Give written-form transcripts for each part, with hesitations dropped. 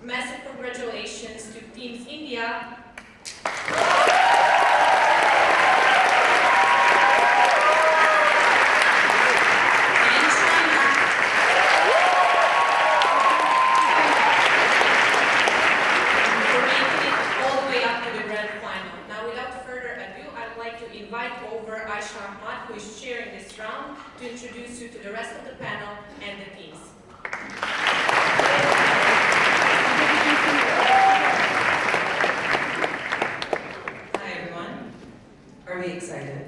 Massive congratulations to Teams India. Who is chairing this round to introduce you to the rest of the panel and the teams. Hi everyone. Are we excited?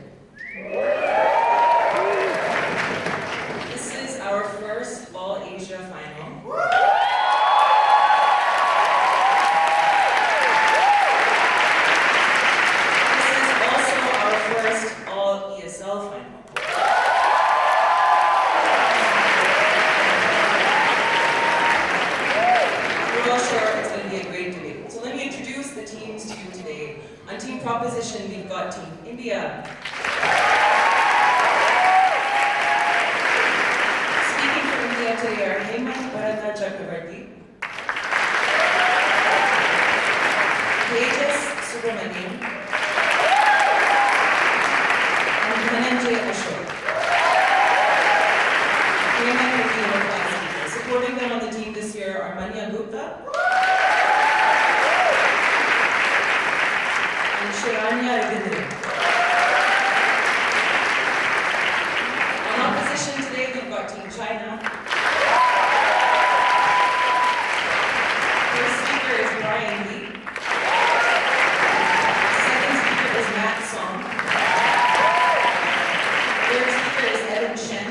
This is our first All Asia final. On team proposition, we've got Team India. Speaking for India today are Hemant Bharata Chakravarti, Tejas Subramanian, and Dhananjay Ashok. Hemant will be our class speaker. Supporting them on the team this year are Manya Gupta, on opposition today, we've got Team China. First speaker is Brian Lee. Second speaker is Matt Song. Third speaker is Evan Chen.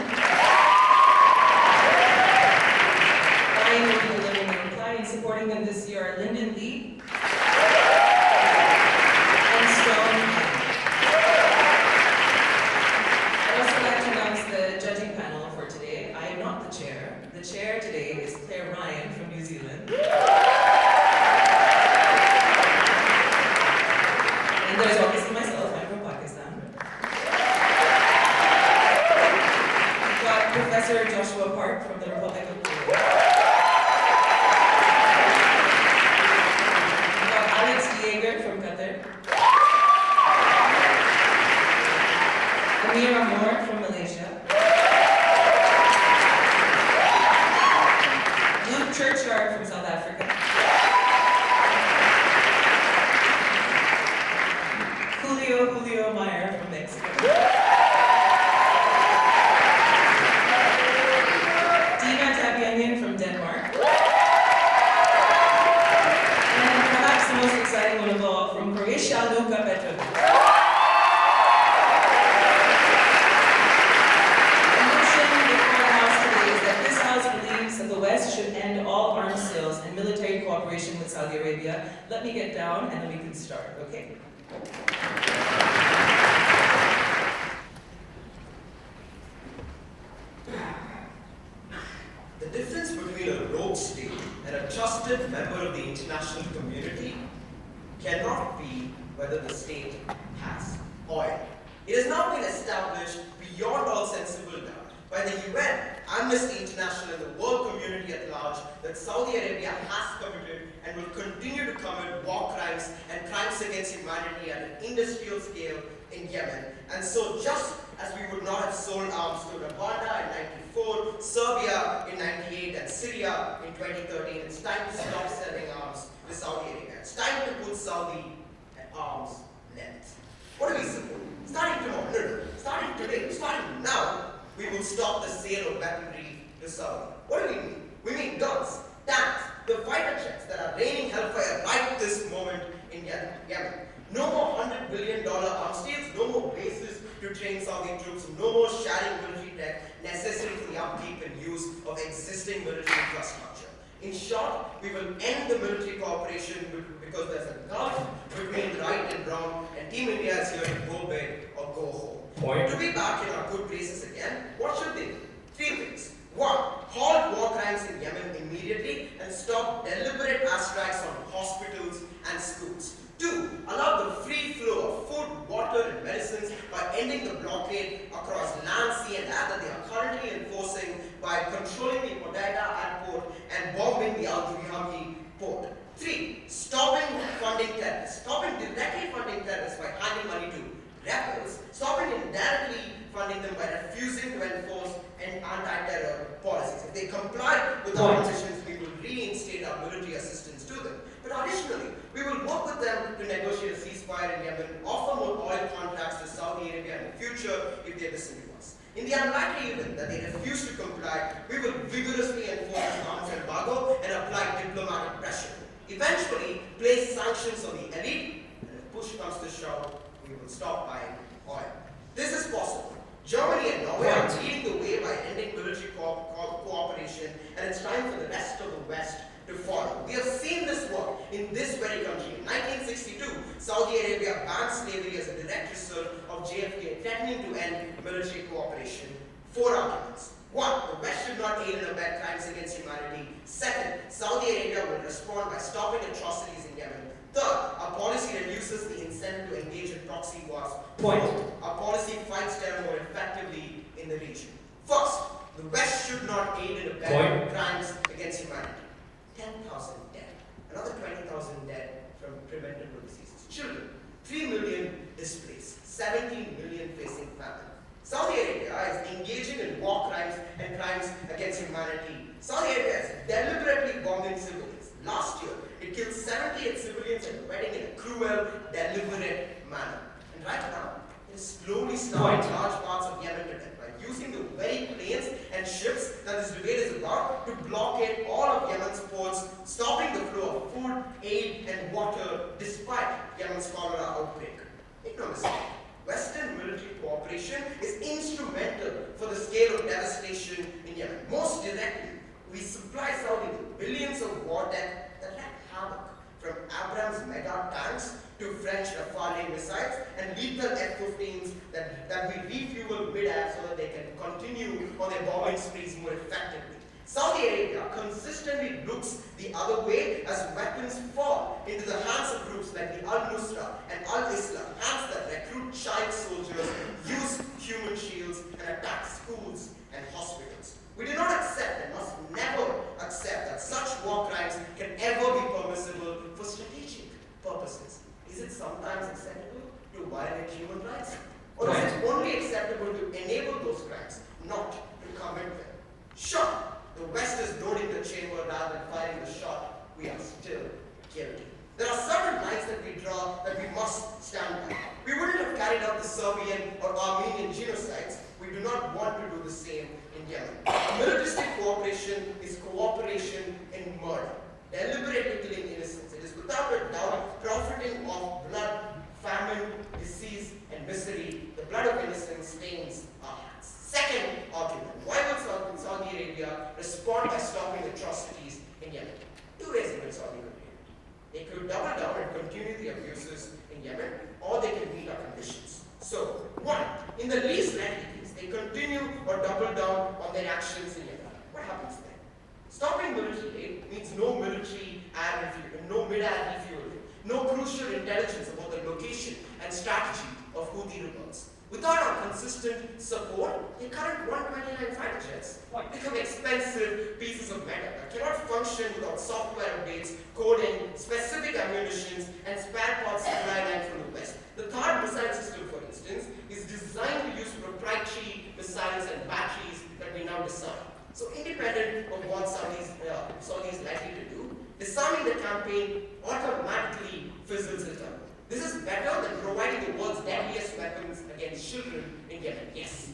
Brian will be delivering the reply, and supporting them this year are Lyndon Lee, The chair today is Claire Ryan from New Zealand. And there's obviously myself, I'm from Pakistan. We've got Professor Joshua Park from the Republic of Korea. We've got Alex Dieger from Qatar. Amira Moore from Malaysia. Churchyard from South Africa. Julio Meyer from Mexico. Dina Tabianian from Denmark. And perhaps the most exciting one of all, from Croatia, Luka Petrovic. The West should end all arms sales and military cooperation with Saudi Arabia. Let me get down and then we can start, okay? The difference between a rogue state and a trusted member of the international community cannot be whether the state has oil. It has now been established beyond all sensible doubt by the UN, Amnesty International, and the world community at large that Saudi Arabia has committed and will continue to commit war crimes and crimes against humanity at an industrial scale in Yemen. And so just as we would not have sold arms to Rwanda in 1994, Serbia in 1998, and Syria in 2013, it's time to stop selling arms to Saudi Arabia. It's time to put Saudi at arm's length. What do we support? Starting tomorrow, no, starting today, starting now, we will stop the sale of weaponry to Saudi. What do we mean? We mean guns, tanks, the fighter jets that are raining hellfire right this moment in Yemen. No more $100 billion arms deals, no more bases to train Saudi troops, no more sharing military tech necessary for the upkeep and use of existing military infrastructure. In short, we will end the military cooperation because there's a gulf between right and wrong, and Team India is here to go big or go home. Point. To be back in our good graces again, what should they do? Three things. One, halt war crimes in Yemen immediately and stop deliberate airstrikes on hospitals and schools. Two, allow the free flow of food, water, and medicines by ending the blockade across land, sea, and air that they are currently enforcing by controlling the Hodeida airport and bombing the Al Duhami port. refusing to enforce anti-terror policies. If they comply with our conditions, we will reinstate our military assistance to them. But additionally, we will work with them to negotiate a ceasefire in Yemen, offer more oil contracts to Saudi Arabia in the future if they listen to us. In the unlikely event that they refuse to comply, we will vigorously enforce an arms embargo and apply diplomatic pressure. Eventually, place sanctions on the elite, and if push comes to shove, we will stop buying oil. This is possible. Germany and Norway are leading the way by ending military cooperation, and it's time for the rest of the West to follow. We have seen this work in this very country. In 1962, Saudi Arabia banned slavery as a direct result of JFK threatening to end military cooperation. 4 arguments. 1. The West should not aid and abet crimes against humanity. 2nd, Saudi Arabia will respond by stopping atrocities in Yemen. 3rd, our policy reduces the incentive to engage in proxy wars. 4th, our policy fights terror more effectively in the region. First, the West should not aid and abet crimes against humanity. 10,000 dead, another 20,000 dead from preventable diseases. Children, 3 million displaced, 17 million facing famine. Saudi Arabia is engaging in war crimes and crimes against humanity. Saudi Arabia is deliberately bombing civilians. Last year, it killed 78 civilians at a wedding in a cruel, deliberate manner. And right now, it is slowly starving large parts of Yemen to death by using the very planes and ships that this debate is about to blockade all of Yemen's ports, stopping the flow of food, aid, and water despite Yemen's cholera outbreak. Make no mistake, Western military cooperation is instrumental for the scale of devastation in Yemen. Most directly, we supply Saudi with billions of war tech that wreak havoc, from Abrams mega tanks to French Rafale missiles and lethal F-15s that we refuel mid-air so that they can continue on their bombing sprees more effectively. Saudi Arabia consistently looks the other way as weapons fall into the hands of groups like the Al-Nusra and Al-Islam, hands that recruit child soldiers, use human shields, and attack schools and hospitals. We do not accept and must never accept that such war crimes can ever be permissible for strategic purposes. Is it sometimes acceptable to violate human rights? Or is it only acceptable to enable those crimes, not to commit them? Sure, the West is loading the chamber rather than firing the shot. We are still guilty. There are certain lines that we draw that we must stand by. We wouldn't have carried out the Serbian or Armenian genocides. We do not want to do the same in Yemen. Militaristic cooperation is cooperation in murder, deliberately killing innocents. It is without a doubt profiting off blood, famine, disease, and misery. The blood of innocents stains our hands. Second argument, why will Saudi Arabia respond by stopping atrocities in Yemen? 2 ways in which Saudi Arabia. They could double down and continue the abuses in Yemen, or they can meet our conditions. So, 1, in the least likely case, they continue or double down on their actions in Yemen. What happens then? Stopping military aid means no military air refueling, no mid-air refueling, no crucial intelligence about the location and strategy of Houthi rebels. Without our consistent support, the current 129 fighter jets become expensive pieces of metal that cannot function without software updates, coding, specific ammunitions, and spare parts supply line from the West. The THAAD missile system, for instance, is designed to use proprietary missiles and batteries that we now disarm. So independent of what Saudi is likely to do, disarming the campaign automatically fizzles it out. This is better than providing the world's deadliest weapons against children in Yemen. Yes.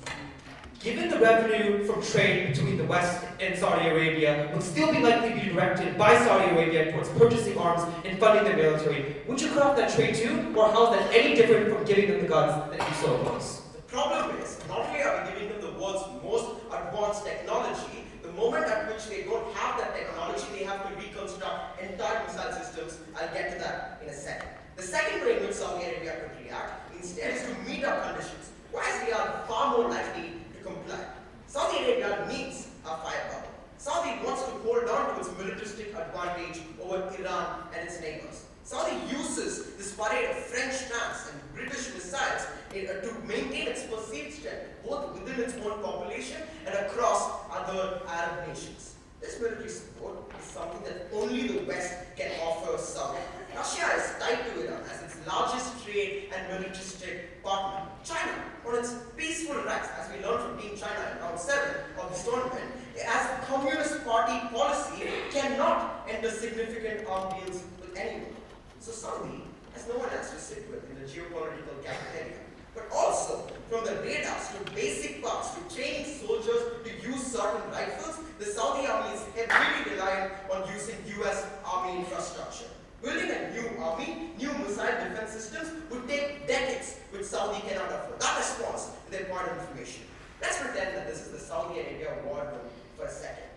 Given the revenue from trade between the West and Saudi Arabia would still be likely be directed by Saudi Arabia towards purchasing arms and funding their military, would you cut off that trade too, or how is that any different from giving them the guns that you so oppose? The problem is, not only are we giving them the world's most advanced technology, the moment at which they don't have that technology, they have to reconstruct entire missile systems. I'll get to that in a second. The second way in which Saudi Arabia could react instead is to meet our conditions, whereas we are far more likely to comply. Saudi Arabia needs our firepower. Saudi wants to hold on to its militaristic advantage over Iran and its neighbors. Saudi uses this parade of French tanks and British missiles to maintain its perceived strength, both within its own population and across other Arab nations. This military support is something that only the West can offer Saudi. Russia is tied to Iran as its largest trade and militaristic partner. China, on its peaceful peaceful rights, as we learned from Team China in round 7 of this tournament, as a Communist Party policy, cannot enter significant arms deals with anyone. So Saudi has no one else to sit with in the geopolitical cafeteria. But also, from the radars to basic parts to training soldiers to use certain rifles, the Saudi army is heavily reliant on using US army infrastructure. Building a new army, new missile defense systems would take decades, which Saudi cannot afford. That responds to their point of information. Let's pretend that this is the Saudi Arabia war room for a second.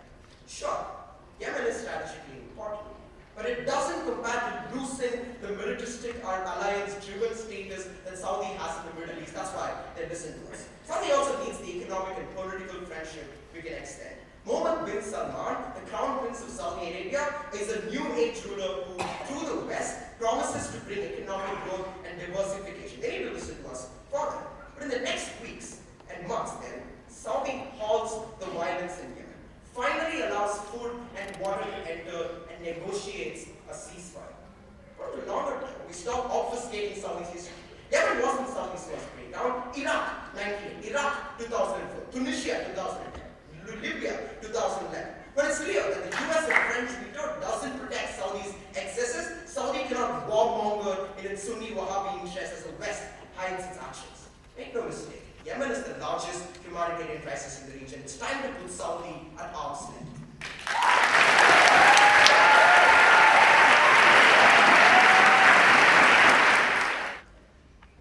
Sure, Yemen is strategically important, but it doesn't compare to losing the militaristic or alliance-driven status that Saudi has in the Middle East. That's why they're distant to us. Saudi also needs the economic and political friendship we can extend. Mohammed bin Salman, the crown prince of Saudi Arabia, is a new age ruler who, through the West, promises to bring economic growth and diversification. They need to listen to us further. But in the next weeks and months then, Saudi halts the violence in Yemen, finally allows food and water to enter, and negotiates a ceasefire. For the longer term, we stop obfuscating Saudi's history. Yemen wasn't Saudi's first breakdown. Iraq, 1998. Iraq, 2004. Tunisia, 2010. Libya, 2011. When it's clear that the US and French veto doesn't protect Saudi's excesses, Saudi cannot warmonger in its Sunni Wahhabi interests as the West hides its actions. Make no mistake, Yemen is the largest humanitarian crisis in the region. It's time to put Saudi at arm's length.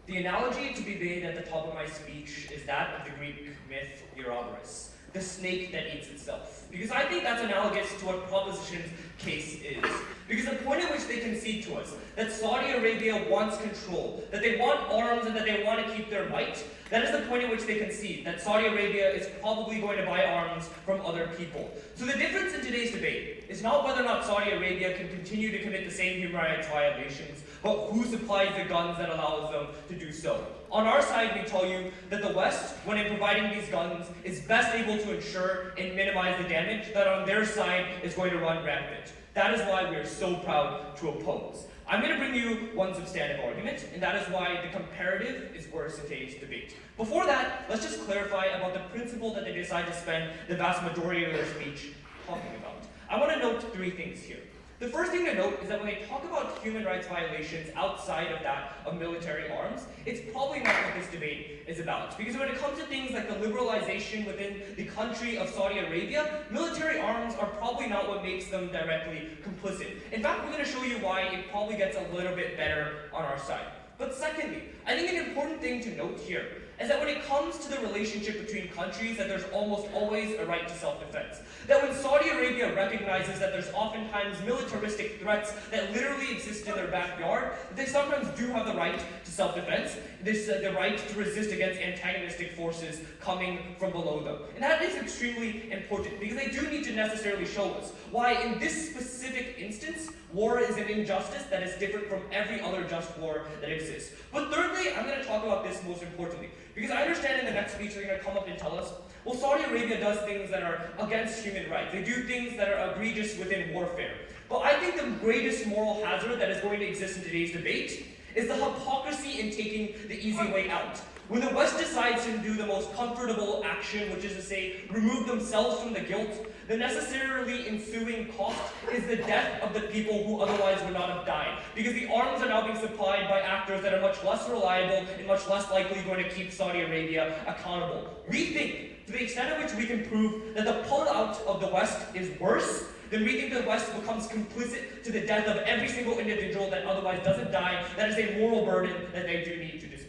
The analogy to be made at the top of my speech is that of the Greek myth Ouroboros, the snake that eats itself. Because I think that's analogous to what Proposition's case is. Because the point at which they concede to us that Saudi Arabia wants control, that they want arms and that they want to keep their might, that is the point at which they concede that Saudi Arabia is probably going to buy arms from other people. So the difference in today's debate is not whether or not Saudi Arabia can continue to commit the same human rights violations, but who supplies the guns that allows them to do so. On our side, we tell you that the West, when in providing these guns, is best able to ensure and minimize the damage that on their side is going to run rampant. That is why we are so proud to oppose. I'm going to bring you one substantive argument, and that is why the comparative is worse in today's debate. Before that, let's just clarify about the principle that they decide to spend the vast majority of their speech talking about. I want to note 3 things here. The first thing to note is that when they talk about human rights violations outside of that of military arms, it's probably not what this debate is about. Because when it comes to things like the liberalization within the country of Saudi Arabia, military arms are probably not what makes them directly complicit. In fact, we're going to show you why it probably gets a little bit better on our side. But secondly, I think an important thing to note here is that when it comes to the relationship between countries, that there's almost always a right to self-defense. That when Saudi Arabia recognizes that there's oftentimes militaristic threats that literally exist in their backyard, they sometimes do have the right to self-defense, the right to resist against antagonistic forces coming from below them. And that is extremely important, because they do need to necessarily show us why in this specific instance, war is an injustice that is different from every other just war that exists. But thirdly, I'm going to talk about this most importantly, because I understand in the next speech they're going to come up and tell us, well, Saudi Arabia does things that are against human rights. They do things that are egregious within warfare. But I think the greatest moral hazard that is going to exist in today's debate is the hypocrisy in taking the easy way out. When the West decides to do the most comfortable action, which is to say, remove themselves from the guilt, the necessarily ensuing cost is the death of the people who otherwise would not have died. Because the arms are now being supplied by actors that are much less reliable and much less likely going to keep Saudi Arabia accountable. We think, to the extent at which we can prove that the pullout of the West is worse, then we think the West becomes complicit to the death of every single individual that otherwise doesn't die. That is a moral burden that they do need to disprove.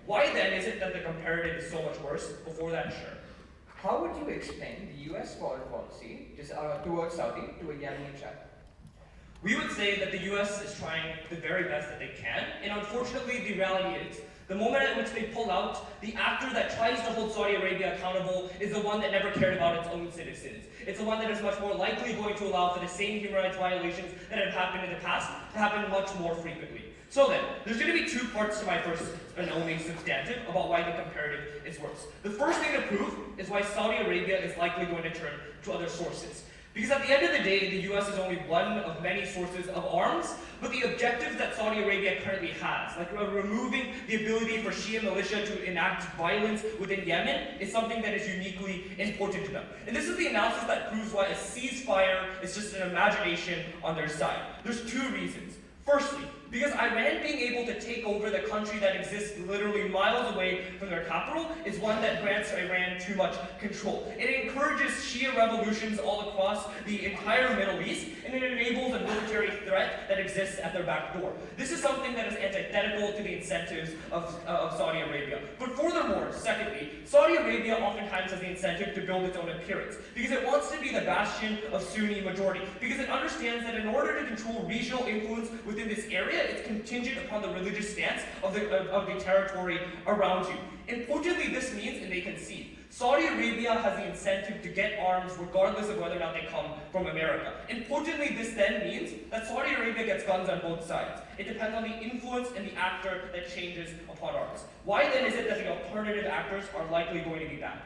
Why then is it that the comparative is so much worse? Before that, sure. How would you explain the US foreign policy towards Saudi to a Yemeni child? We would say that the US is trying the very best that they can, and unfortunately the reality is, the moment at which they pull out, the actor that tries to hold Saudi Arabia accountable is the one that never cared about its own citizens. It's the one that is much more likely going to allow for the same human rights violations that have happened in the past to happen much more frequently. So then, there's going to be 2 parts to my first and only substantive about why the comparative is worse. The first thing to prove is why Saudi Arabia is likely going to turn to other sources. Because at the end of the day, the US is only one of many sources of arms, but the objectives that Saudi Arabia currently has, like removing the ability for Shia militia to enact violence within Yemen, is something that is uniquely important to them. And this is the analysis that proves why a ceasefire is just an imagination on their side. There's two reasons. Firstly, because Iran being able to take over the country that exists literally miles away from their capital is one that grants Iran too much control. It encourages Shia revolutions all across the entire Middle East, and it enables a military threat that exists at their back door. This is something that is antithetical to the incentives of Saudi Arabia. But furthermore, secondly, Saudi Arabia oftentimes has the incentive to build its own appearance, because it wants to be the bastion of Sunni majority, because it understands that in order to control regional influence within this area, it's contingent upon the religious stance of the territory around you. Importantly, this means, and they concede, Saudi Arabia has the incentive to get arms regardless of whether or not they come from America. Importantly, this then means that Saudi Arabia gets guns on both sides. It depends on the influence and the actor that changes upon arms. Why then is it that the alternative actors are likely going to be bad?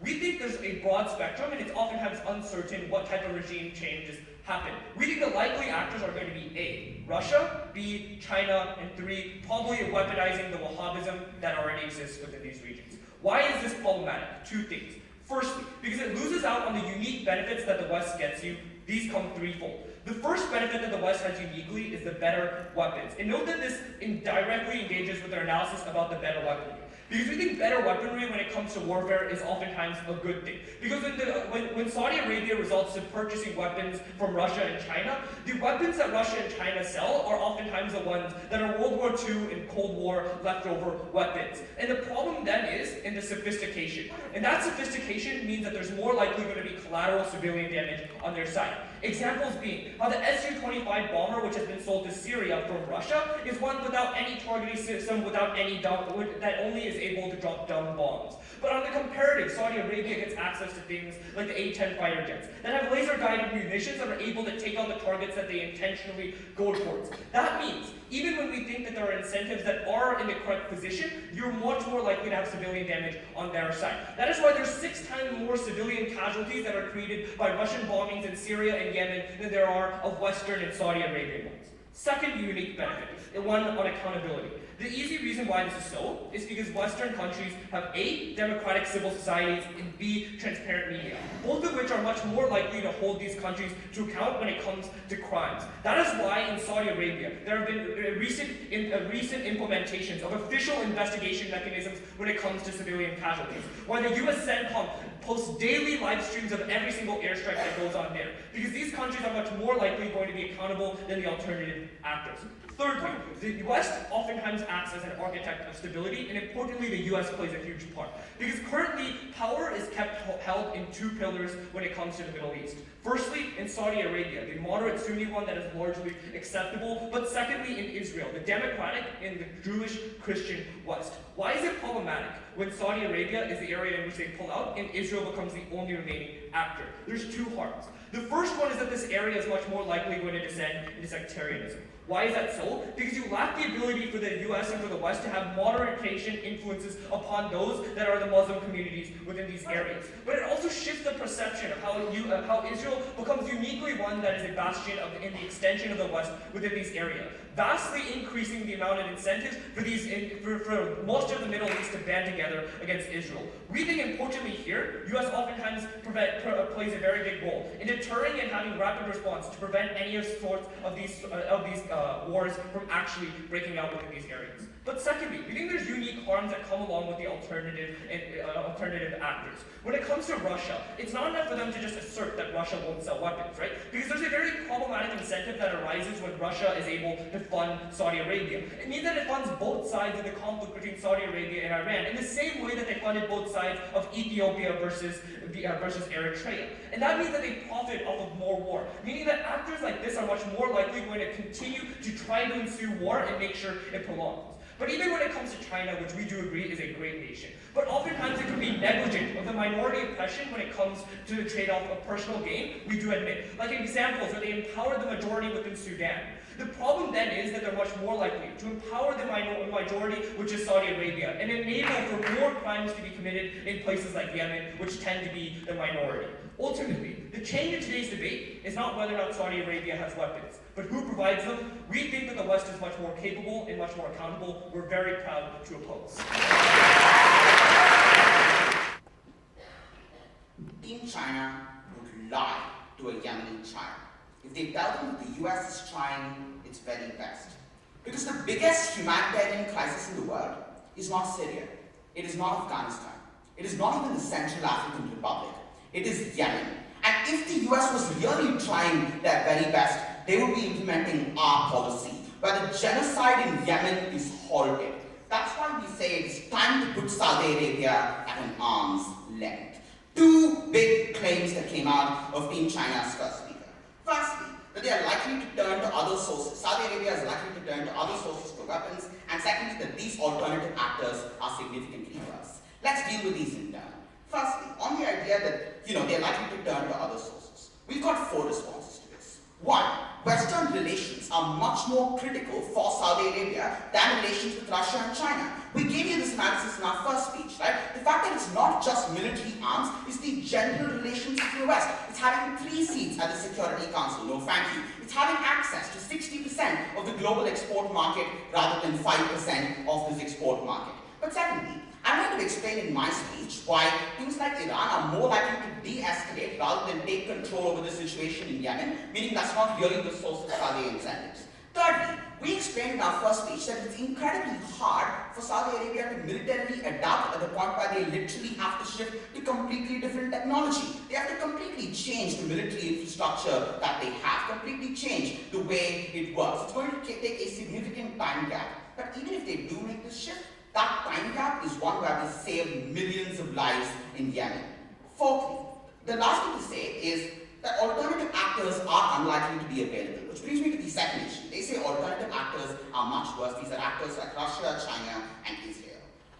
We think there's a broad spectrum, and it's oftentimes uncertain what type of regime changes happen. We think the likely actors are going to be A, Russia, B, China, and 3, probably weaponizing the Wahhabism that already exists within these regions. Why is this problematic? Two things. Firstly, because it loses out on the unique benefits that the West gets you. These come threefold. The first benefit that the West has uniquely is the better weapons. And note that this indirectly engages with their analysis about the better weaponry. Because we think better weaponry when it comes to warfare is oftentimes a good thing. Because when Saudi Arabia results in purchasing weapons from Russia and China, the weapons that Russia and China sell are oftentimes the ones that are World War II and Cold War leftover weapons. And the problem then is in the sophistication. And that sophistication means that there's more likely going to be collateral civilian damage on their side. Examples being how the Su-25 bomber, which has been sold to Syria from Russia, is one without any targeting system, without any that only is able to drop dumb bombs. But on the comparative, Saudi Arabia gets access to things like the A-10 fighter jets that have laser-guided munitions that are able to take out the targets that they intentionally go towards. That means, even when we think that there are incentives that are in the correct position, you're much more likely to have civilian damage on their side. That is why there's 6 times more civilian casualties that are created by Russian bombings in Syria and Yemen than there are of Western and Saudi Arabian ones. Second unique benefit, and one on accountability. The easy reason why this is so is because Western countries have A, democratic civil societies, and B, transparent media, both of which are much more likely to hold these countries to account when it comes to crimes. That is why in Saudi Arabia, there have been recent implementations of official investigation mechanisms when it comes to civilian casualties, why the US CENTCOM posts daily live streams of every single airstrike that goes on there, because these countries are much more likely going to be accountable than the alternative actors. Thirdly, the West oftentimes acts as an architect of stability, and importantly, the US plays a huge part. Because currently, power is kept held in 2 pillars when it comes to the Middle East. Firstly, in Saudi Arabia, the moderate Sunni one that is largely acceptable, but secondly, in Israel, the democratic and the Jewish Christian West. Why is it problematic when Saudi Arabia is the area in which they pull out and Israel becomes the only remaining actor? There's 2 harms. The first one is that this area is much more likely going to descend into sectarianism. Why is that so? Because you lack the ability for the US and for the West to have moderation influences upon those that are the Muslim communities within these areas. But it also shifts the perception of how Israel becomes uniquely one that is a bastion in the extension of the West within these areas, vastly increasing the amount of incentives for most of the Middle East to band together against Israel. We think importantly here, US oftentimes plays a very big role in deterring and having rapid response to prevent any sorts of these wars from actually breaking out within these areas. But secondly, we think there's unique harms that come along with the alternative actors. When it comes to Russia, it's not enough for them to just assert that Russia won't sell weapons, right? Because there's a very problematic incentive that arises when Russia is able to fund Saudi Arabia. It means that it funds both sides of the conflict between Saudi Arabia and Iran, in the same way that they funded both sides of Ethiopia versus Eritrea. And that means that they profit off of more war, meaning that actors like this are much more likely going to continue to try to ensue war and make sure it prolongs. But even when it comes to China, which we do agree is a great nation, but oftentimes it can be negligent of the minority oppression when it comes to the trade-off of personal gain, we do admit. Like examples where they empower the majority within Sudan. The problem then is that they're much more likely to empower the majority, which is Saudi Arabia, and enable for more crimes to be committed in places like Yemen, which tend to be the minority. Ultimately, the change in today's debate is not whether or not Saudi Arabia has weapons, but who provides them. We think that the West is much more capable and much more accountable. We're very proud to oppose. Team China would lie to a Yemeni child if they tell them that the US is trying its very best. Because the biggest humanitarian crisis in the world is not Syria, it is not Afghanistan, it is not even the Central African Republic, it is Yemen. And if the US was really trying their very best, they would be implementing our policy, where the genocide in Yemen is halted. That's why we say it's time to put Saudi Arabia at an arm's length. Two big claims that came out of Team China's first speaker. Firstly, that they are likely to turn to other sources. Saudi Arabia is likely to turn to other sources for weapons. And secondly, that these alternative actors are significantly worse. Let's deal with these in turn. Firstly, on the idea that, they're likely to turn to other sources. We've got four responses to this. One, Western relations are much more critical for Saudi Arabia than relations with Russia and China. We gave you this analysis in our first speech, right? The fact that it's not just military arms, it's the general relations with the West. It's having 3 seats at the Security Council, no thank you. It's having access to 60% of the global export market rather than 5% of this export market. But secondly, I'm going to explain in my speech why things like Iran are more likely to de-escalate rather than take control over the situation in Yemen, meaning that's not really the source of Saudi incentives. Thirdly, we explained in our first speech that it's incredibly hard for Saudi Arabia to militarily adapt at the point where they literally have to shift to completely different technology. They have to completely change the military infrastructure that they have, completely change the way it works. It's going to take a significant time gap. But even if they do make this shift, that time gap is one where we save millions of lives in Yemen. Fourthly, the last thing to say is that alternative actors are unlikely to be available, which brings me to the second issue. They say alternative actors are much worse. These are actors like Russia, China, and Israel.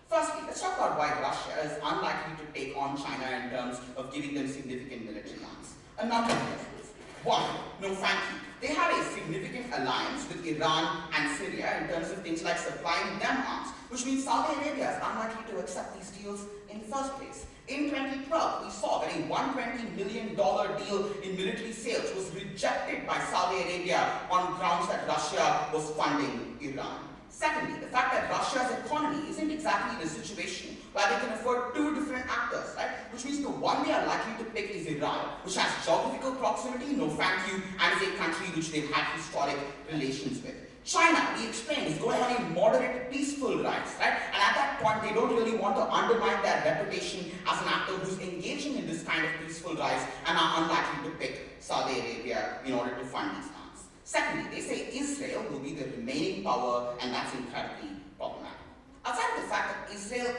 Firstly, let's talk about why Russia is unlikely to take on China in terms of giving them significant military arms. A number of reasons. One, no thank you. They have a significant alliance with Iran and Syria in terms of things like supplying them arms, which means Saudi Arabia is unlikely to accept these deals in the first place. In 2012, we saw that a $120 million deal in military sales was rejected by Saudi Arabia on grounds that Russia was funding Iran. Secondly, the fact that Russia's economy isn't exactly in a situation where they can afford 2 different actors, right? Which means the one they are likely to pick is Iran, which has geographical proximity, no thank you, and is a country which they've had historic relations with. China, we explained, is going on a moderate, peaceful rise, right? And at that point, they don't really want to undermine their reputation as an actor who's engaging in this kind of peaceful rise and are unlikely to pick Saudi Arabia in order to fund these arms. Secondly, they say Israel will be the remaining power, and that's incredibly problematic. Outside of the fact that Israel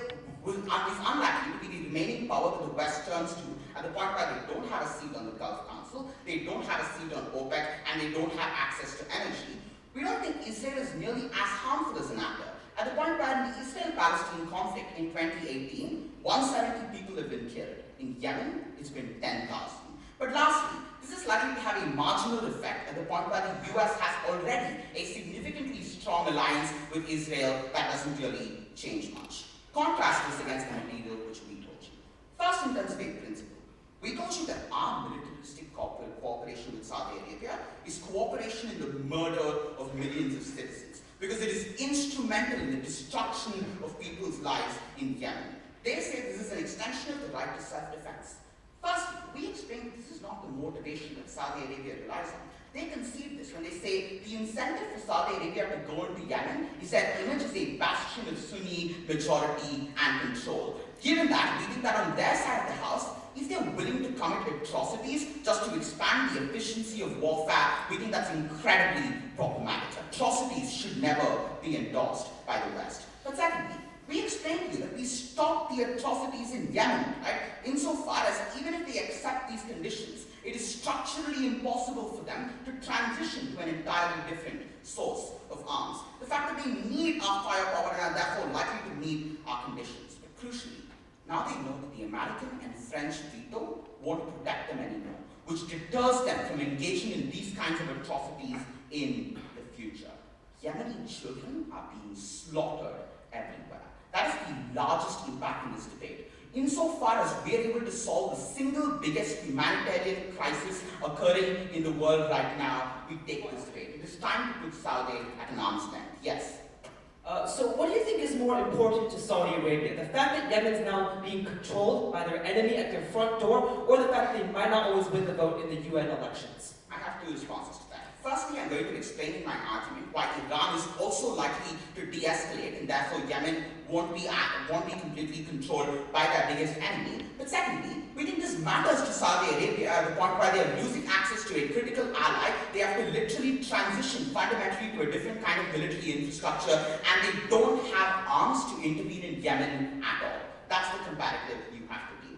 is unlikely to be the remaining power that the West turns to at the point where they don't have a seat on the Gulf Council, they don't have a seat on OPEC, and they don't have access to energy, we don't think Israel is nearly as harmful as an actor. At the point where in the Israel-Palestine conflict in 2018, 170 people have been killed. In Yemen, it's been 10,000. But lastly, this is likely to have a marginal effect at the point where the US has already a significantly strong alliance with Israel that doesn't really change much. Contrast this against the material which we told you. First, in terms of a principle, we told you that our militaristic cooperation with Saudi Arabia is cooperation in the murder of millions of citizens, because it is instrumental in the destruction of people's lives in Yemen. They say this is an extension of the right to self-defense. Firstly, we explained this is not the motivation that Saudi Arabia relies on. They concede this when they say the incentive for Saudi Arabia to go into Yemen is that image is a bastion of Sunni majority and control. Given that, we think that on their side of the house, if they're willing to commit atrocities just to expand the efficiency of warfare, we think that's incredibly problematic. Atrocities should never be endorsed by the West. But secondly, we explained to you that we stop the atrocities in Yemen, right? Insofar as even if they accept these conditions, it is structurally impossible for them to transition to an entirely different source of arms. The fact that they need our firepower and are therefore likely to meet our conditions. But crucially, now they know that the American and French veto won't protect them anymore, which deters them from engaging in these kinds of atrocities in the future. Yemeni children are being slaughtered everywhere. That is the largest impact in this debate. Insofar as we are able to solve the single biggest humanitarian crisis occurring in the world right now, we take this debate. It is time to put Saudi at an arm's length. Yes. So what do you think is more important to Saudi Arabia? The fact that Yemen's now being controlled by their enemy at their front door, or the fact that they might not always win the vote in the UN elections? I have two responses to that. Firstly, I'm going to explain in my argument why Iran is also likely to de-escalate, and therefore Yemen won't be completely controlled by their biggest enemy. But secondly, we think this matters to Saudi Arabia at the point where they are losing access to a critical ally. They have to literally transition fundamentally to a different kind of military infrastructure, and they don't have arms to intervene in Yemen at all. That's the comparative you have to be.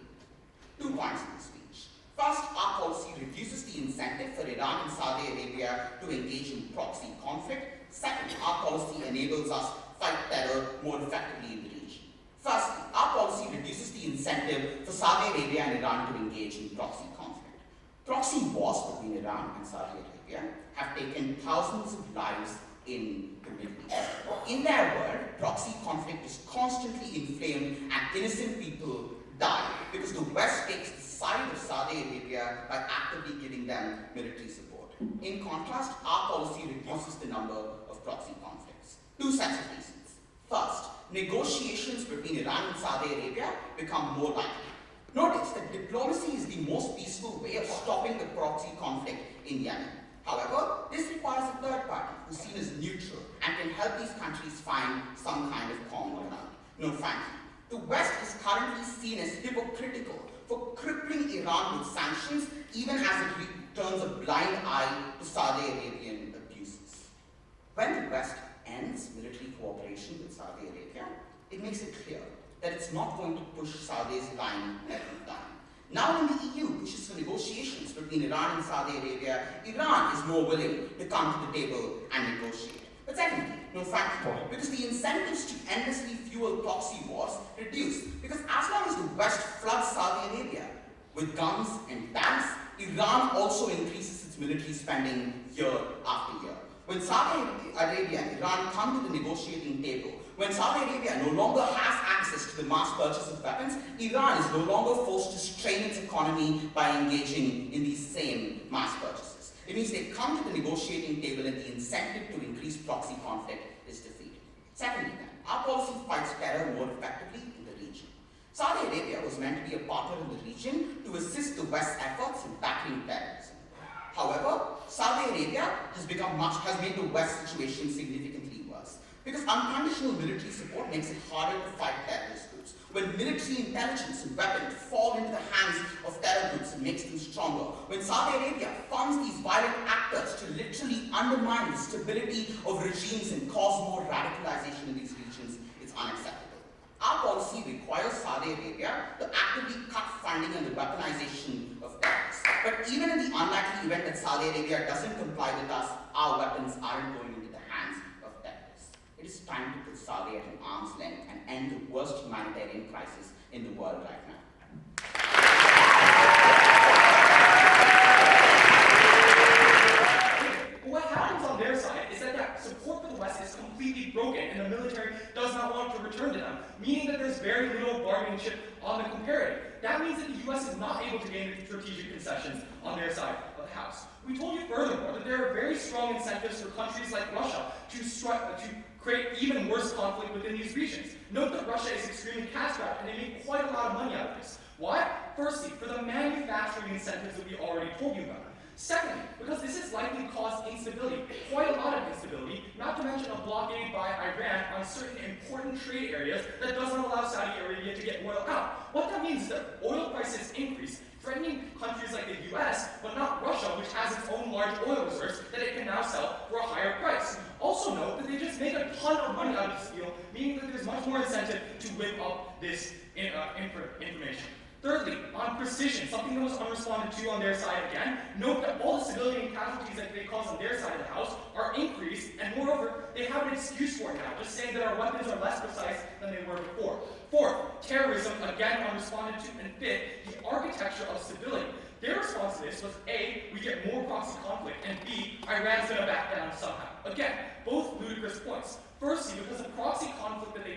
2 points in this speech. First, our policy reduces the incentive for Iran and Saudi Arabia to engage in proxy conflict. Second, our policy enables us fight terror more effectively in the region. Firstly, our policy reduces the incentive for Saudi Arabia and Iran to engage in proxy conflict. Proxy wars between Iran and Saudi Arabia have taken thousands of lives in the Middle East. In their world, proxy conflict is constantly inflamed and innocent people die because the West takes the side of Saudi Arabia by actively giving them military support. In contrast, our policy reduces the number of proxy conflicts. 2 sets of reasons. First, negotiations between Iran and Saudi Arabia become more likely. Notice that diplomacy is the most peaceful way of stopping the proxy conflict in Yemen. However, this requires a third party who is seen as neutral and can help these countries find some kind of common ground. No, frankly, the West is currently seen as hypocritical for crippling Iran with sanctions, even as it turns a blind eye to Saudi Arabian abuses. When the West ends military cooperation with Saudi Arabia, it makes it clear that it's not going to push Saudi's line every time. Now when the EU pushes for negotiations between Iran and Saudi Arabia, Iran is more willing to come to the table and negotiate. But secondly, no frankly, because the incentives to endlessly fuel proxy wars reduce, because as long as the West floods Saudi Arabia with guns and tanks, Iran also increases its military spending year after year. When Saudi Arabia and Iran come to the negotiating table, when Saudi Arabia no longer has access to the mass purchase of weapons, Iran is no longer forced to strain its economy by engaging in these same mass purchases. It means they come to the negotiating table and the incentive to increase proxy conflict is defeated. Secondly, then, our policy fights terror more effectively in the region. Saudi Arabia was meant to be a partner in the region to assist the West's efforts in tackling terrorism. However, Saudi Arabia has made the West situation significantly worse, because unconditional military support makes it harder to fight terrorist groups. When military intelligence and weapons fall into the hands of terror groups, it makes them stronger. When Saudi Arabia funds these violent actors to literally undermine the stability of regimes and cause more radicalization in these regions, it's unacceptable. Our policy requires Saudi Arabia to actively cut funding and the weaponization of terrorists. But even in the unlikely event that Saudi Arabia doesn't comply with us, our weapons aren't going into the hands of terrorists. It is time to put Saudi at an arm's length and end the worst humanitarian crisis in the world right now. What happens on their side is that support for the West is completely broken and the military does not want to return to them, meaning that there's very little bargaining chip on the comparative. That means that the US is not able to gain strategic concessions on their side of the house. We told you furthermore that there are very strong incentives for countries like Russia to create even worse conflict within these regions. Note that Russia is extremely cash-strapped and they make quite a lot of money out of this. Why? Firstly, for the manufacturing incentives that we already told you about. Secondly, because this is likely to cause instability, quite a lot of instability, not to mention a blockade by Iran on certain important trade areas that doesn't allow Saudi Arabia to get oil out. What that means is that oil prices increase, threatening countries like the US, but not Russia, which has its own large oil reserves that it can now sell for a higher price. Also note that they just make a ton of money out of this deal, meaning that there's much more incentive to whip up this information. Thirdly, on precision, something that was unresponded to on their side again, note that all the civilian casualties that they cause on their side of the house are increased, and moreover, they have an excuse for it now, just saying that our weapons are less precise than they were before. Fourth, terrorism, again unresponded to, and fifth, the architecture of stability. Their response to this was A, we get more proxy conflict, and B, Iran's gonna back down somehow. Again,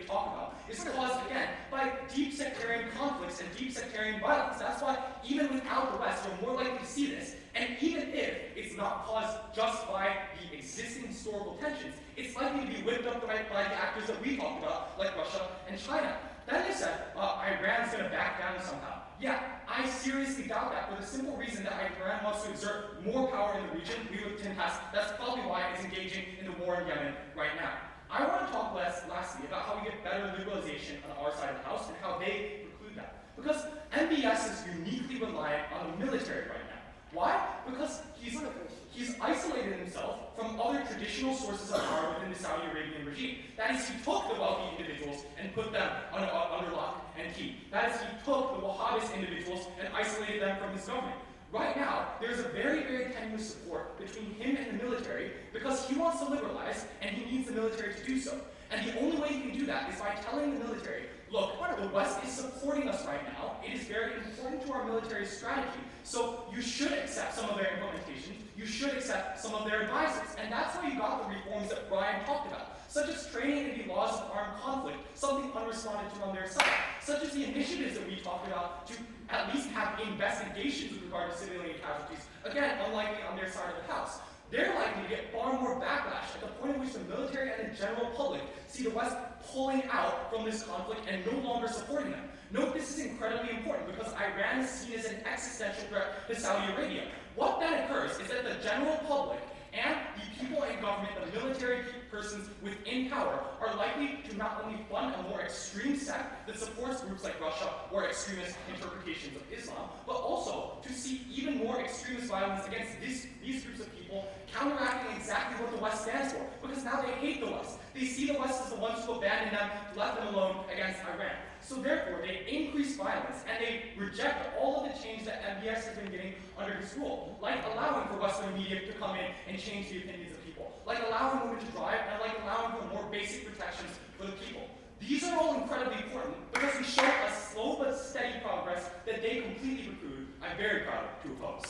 they talk about is caused, again, by deep sectarian conflicts and deep sectarian violence. That's why even without the West, you're more likely to see this. And even if it's not caused just by the existing historical tensions, it's likely to be whipped up by the actors that we talked about, like Russia and China. Then they said, Iran's going to back down somehow. Yeah, I seriously doubt that for the simple reason that Iran wants to exert more power in the region. We would contest. That's probably why it's engaging in the war in Yemen right now. I want to talk lastly about how we get better liberalization on our side of the house and how they preclude that. Because MBS is uniquely reliant on the military right now. Why? Because he's isolated himself from other traditional sources of power within the Saudi Arabian regime. That is, he took the wealthy individuals and put them under lock and key. That is, he took the Wahhabist individuals and isolated them from his government. Right now, there's a very, very tenuous support between him and the military because he wants to liberalize and he needs the military to do so. And the only way he can do that is by telling the military, look, the West is supporting us right now. It is very important to our military strategy. So you should accept some of their implementations. You should accept some of their advices. And that's where you got the reforms that Brian talked about, such as training in the laws of armed conflict, something unresponded to on their side, such as the initiatives that we talked about to at least have investigations with regard to civilian casualties, again, unlikely on their side of the house. They're likely to get far more backlash at the point at which the military and the general public see the West pulling out from this conflict and no longer supporting them. Note this is incredibly important because Iran is seen as an existential threat to Saudi Arabia. What then occurs is that the general public and the people in government, the military persons within power, are likely to not only fund a more extreme sect that supports groups like Russia or extremist interpretations of Islam, but also to see even more extremist violence against these groups of people, counteracting exactly what the West stands for, because now they hate the West. They see the West as the ones who abandoned them, left them alone against Iran. So therefore, they increase violence, and they reject all of the change that MBS has been getting under his rule, like allowing for Western media to come in and change the opinions of people, like allowing women to drive, and like allowing for more basic protections for the people. These are all incredibly important because we show a slow but steady progress that they completely preclude. I'm very proud to oppose.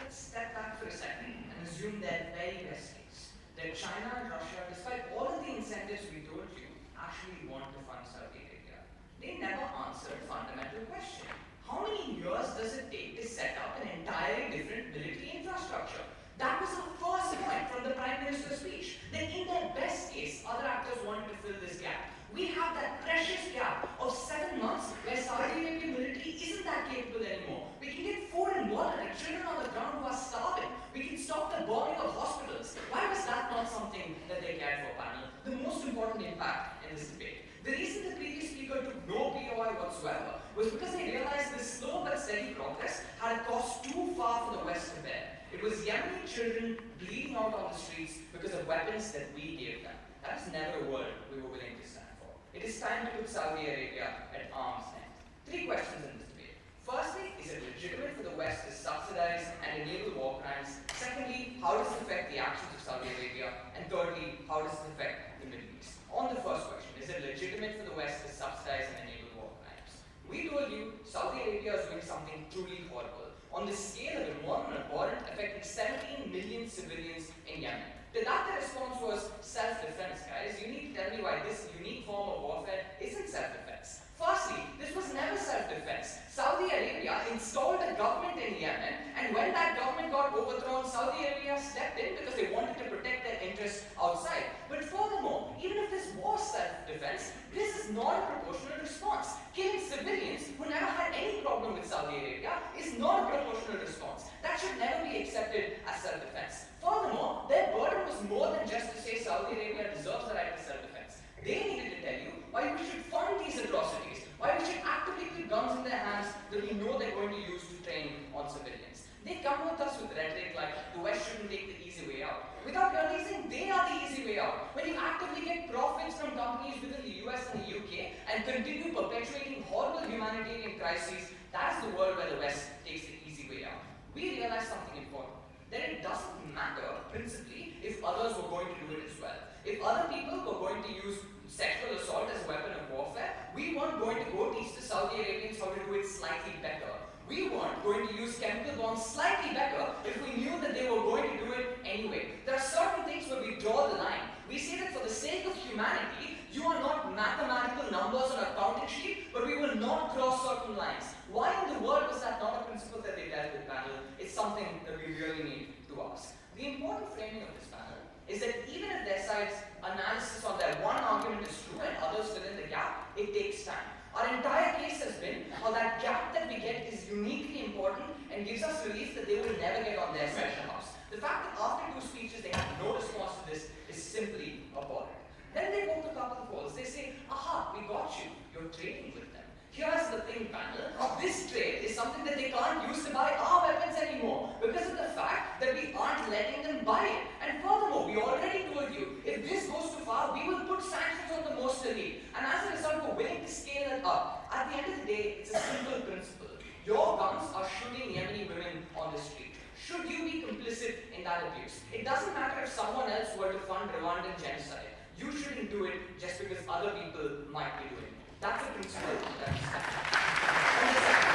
Let's step back for a second and assume that very best case, that China and Russia, despite all of the incentives we told you, actually want to fund Saudi Arabia. They never answered a fundamental question. How many years does it take to set up an entirely different military infrastructure? That was the first point from the Prime Minister's speech. Then in their best case, other actors wanted to fill this gap. We have that precious gap of 7 months where Saudi Arabian military isn't that capable anymore. We can get food and water and children on the ground who are starving. We can stop the bombing of hospitals. Why was that not something that they cared for, panel? The most important impact in this debate. The reason the previous speaker took no POI whatsoever was because they realized this slow but steady progress had a cost too far for the West to bear. It was Yemeni children bleeding out on the streets because of weapons that we gave them. That is never a word we were willing to stand for. It is time to put Saudi Arabia at arm's length. 3 questions in this debate. Firstly, is it legitimate for the West to subsidize and enable war crimes? Secondly, how does it affect the actions of Saudi Arabia? And thirdly, how does it affect the Middle East? On the first question, is it legitimate for the West to subsidize and enable war crimes? We told you Saudi Arabia is doing something truly horrible. On the scale of immoral and abhorrent, affecting 17 million civilians in Yemen. To that, the response was self-defense, guys. You need to tell me why this unique form of warfare isn't self-defense. Firstly, this was never self-defense. Saudi Arabia installed a government in Yemen, and when that government got overthrown, Saudi Arabia stepped in because they wanted to protect their interests outside. But furthermore, even if this was self-defense, this is not a proportional response. Killing civilians who never had any problem with Saudi Arabia is not a proportional response. That should never be accepted as self-defense. Furthermore, their burden was more than just to say Saudi Arabia deserves the right to self-defense. They needed to tell you why we should fund these atrocities, why we should actively put guns in their hands that we know they're going to use to train on civilians. They come with us with rhetoric like the West shouldn't take the easy way out, without realizing they are the easy way out. When you actively get profits from companies within the US and the UK and continue perpetuating horrible humanitarian crises, that's the world where the West takes the easy way out. We realize something important, that it doesn't matter, principally, if others were going to do it as well. If other people were going to use sexual assault as a weapon of warfare, we weren't going to go teach the Saudi Arabians how to do it slightly better. We weren't going to use chemical bombs slightly better if we knew that they were going to do it anyway. There are certain cases where we draw the line. We say that for the sake of humanity, you are not mathematical numbers on a counting sheet, but we will not cross certain lines. Why in the world was that not a principle that they dealt with, panel? It's something that we really need to ask. The important framing of this panel is that even if their side's analysis on their one argument is true and others fill in the gap, it takes time. Our entire case has been how that gap that we get is uniquely important and gives us relief that they will never get on their side of the house. The fact that after 2 speeches they have no response to this is simply abhorrent. Then they vote a couple of polls. They say, aha, we got you. You're trading with them. Here's the thing, panel. This trade is something that they can't use to buy our weapons anymore because of the fact that we aren't letting them buy it. And furthermore, we already told you, if this goes too far, we will put sanctions on the most elite. And as a result, we're willing to scale it up. At the end of the day, it's a simple principle. Your guns are shooting Yemeni women on the street. Should you be complicit in that abuse? It doesn't matter if someone else were to fund Rwandan genocide. You shouldn't do it just because other people might be doing it. That's a principle that we stand on. On the second,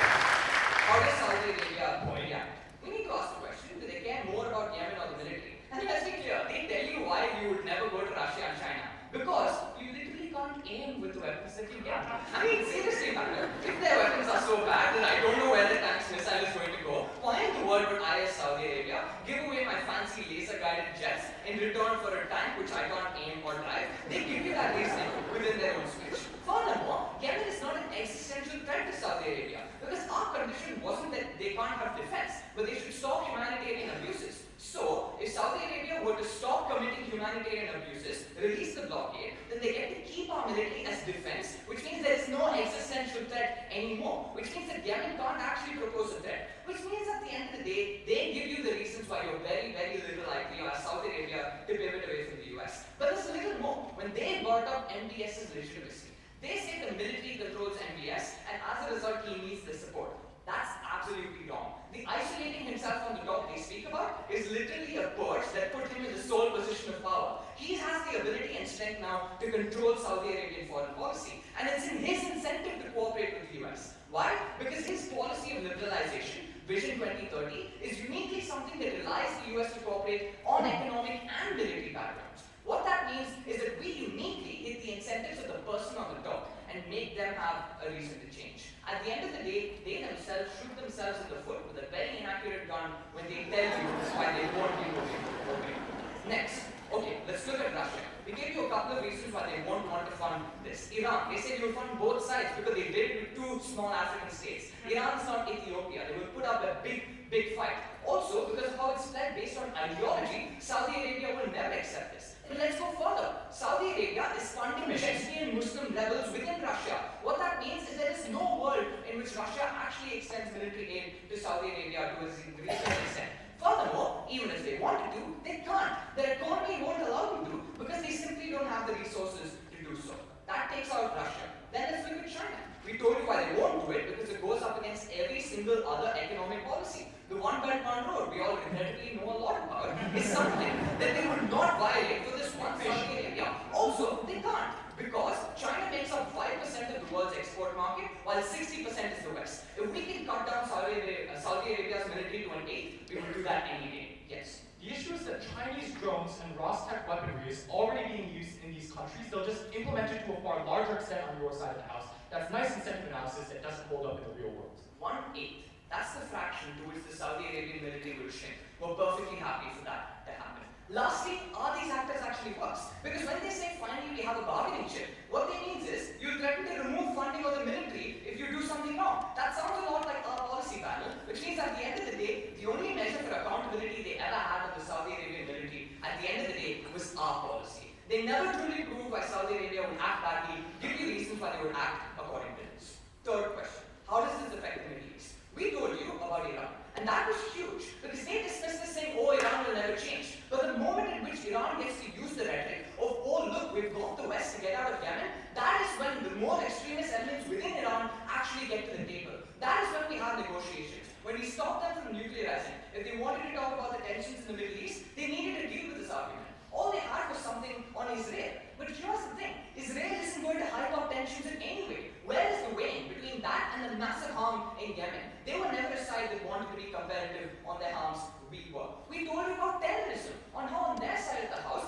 how does Saudi Arabia react? We need to ask the question, do they care more about Yemen or the military? And let's be clear, they tell you why you would never go to Russia and China. Because you literally can't aim with the weapons that you get. I mean, seriously, man, if their weapons are so bad, then I don't know where the tank's missile is going to go. Why in the world would I, as Saudi Arabia, give away my fancy laser-guided jets in return for a tank which I can't aim or drive? They give you that reasoning within their own speech. Furthermore, Yemen is not an existential threat to Saudi Arabia because our condition wasn't that they can't have defense, but they should stop humanitarian abuses. So, if Saudi Arabia were to stop committing humanitarian abuses, release the blockade, then they get to keep our military as defense, which means there is no existential threat anymore, which means that Yemen can't actually propose a threat, which means at the end of the day, they give you the reasons why you're very, very little likely as Saudi Arabia to pivot away from the US. But there's a little more. When they brought up MBS's legitimacy, they say the military controls MBS, and as a result, he needs the support. That's absolutely wrong. The isolating himself on the top they speak about is literally a perch that put him in the sole position of power. He has the ability and strength now to control Saudi Arabian foreign policy, and it's in his incentive to cooperate with the US. Why? Because his policy of liberalization, Vision 2030, is uniquely something that relies the US to cooperate on economic and military backgrounds. What that means is that we uniquely hit the incentives of the person on the top and make them have a reason to change. At the end of the day, they themselves shoot themselves in the foot with a very inaccurate gun when they tell you why they won't be moving. Next, okay, let's look at Russia. We gave you a couple of reasons why they won't want to fund this. Iran, they said you'll fund both sides because they did it with 2 small African states. Iran's not Ethiopia. They will put up a big fight. Also, because of how it's led based on ideology, Saudi Arabia will never accept this. But let's go further. Saudi Arabia is funding Chechenian Muslim rebels within Russia. What that means is there is no world in which Russia actually extends military aid to Saudi Arabia to a significant extent. Furthermore, even if they wanted to, they can't. Their economy won't allow them to because they simply don't have the resources to do so. That takes out Russia. Then let's look at China. We told you why they won't do it because it goes up against every single other economic policy. The One Belt One Road, we all regrettably know a lot about, is something that they would not violate for this one Saudi Arabia. Also, they can't because China makes up 5% of the world's export market while 60% is the West. If we can cut down Saudi Arabia's military to an eighth, we will do that any day. Yes. The issue is that Chinese drones and Rostec weaponry is already being used in these countries. They'll just implement it to a far larger extent on your side of the house. That's nice incentive analysis that doesn't hold up in the real world. 1/8. That's the fraction to which the Saudi Arabian military will shrink. We're perfectly happy for that to happen. Lastly, are these actors actually worse? Because when they say finally we have a bargaining chip, what they mean is you threaten to remove funding of the military if you do something wrong. That sounds a lot like our policy panel, which means at the end of the day, the only measure for accountability they ever had of the Saudi Arabian military at the end of the day was our policy. They never truly proved why Saudi Arabia would act badly, give you reasons why they would act according to this. Third question, how does this affect the Middle East? We told you about Iran, and that was huge because they dismissed this saying, oh, Iran will never change. But the moment in which Iran gets to use the rhetoric of, oh, look, we've got the West to get out of Yemen, that is when the more extremist elements within Iran actually get to the table. That is when we have negotiations. When we stop them from nuclearizing, if they wanted to talk about the tensions in the Middle East, they needed to deal with this argument. All they had was something on Israel. But here's the thing, Israel isn't going to hike up tensions in any way. Where is the weighing between that and the massive harm in Yemen? They were never a side that wanted to be competitive on their harms. We were. We told you about terrorism, on how on their side of the house,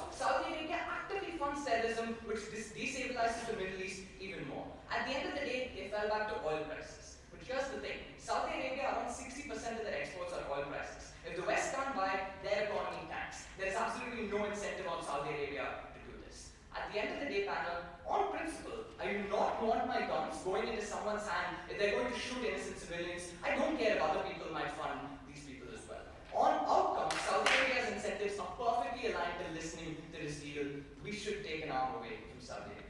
system which destabilizes the Middle East even more. At the end of the day, they fell back to oil prices. But here's the thing, Saudi Arabia, around 60% of their exports are oil prices. If the West can't buy, their economy tanks. There's absolutely no incentive on Saudi Arabia to do this. At the end of the day, panel, on principle, I do not want my guns going into someone's hand if they're going to shoot innocent civilians. I don't care if other people might fund these people as well. On outcomes, Saudi Arabia's incentives are perfectly aligned to listening to this deal. We should take an arm away from Saudi Arabia.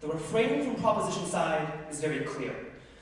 The refrain from proposition side is very clear.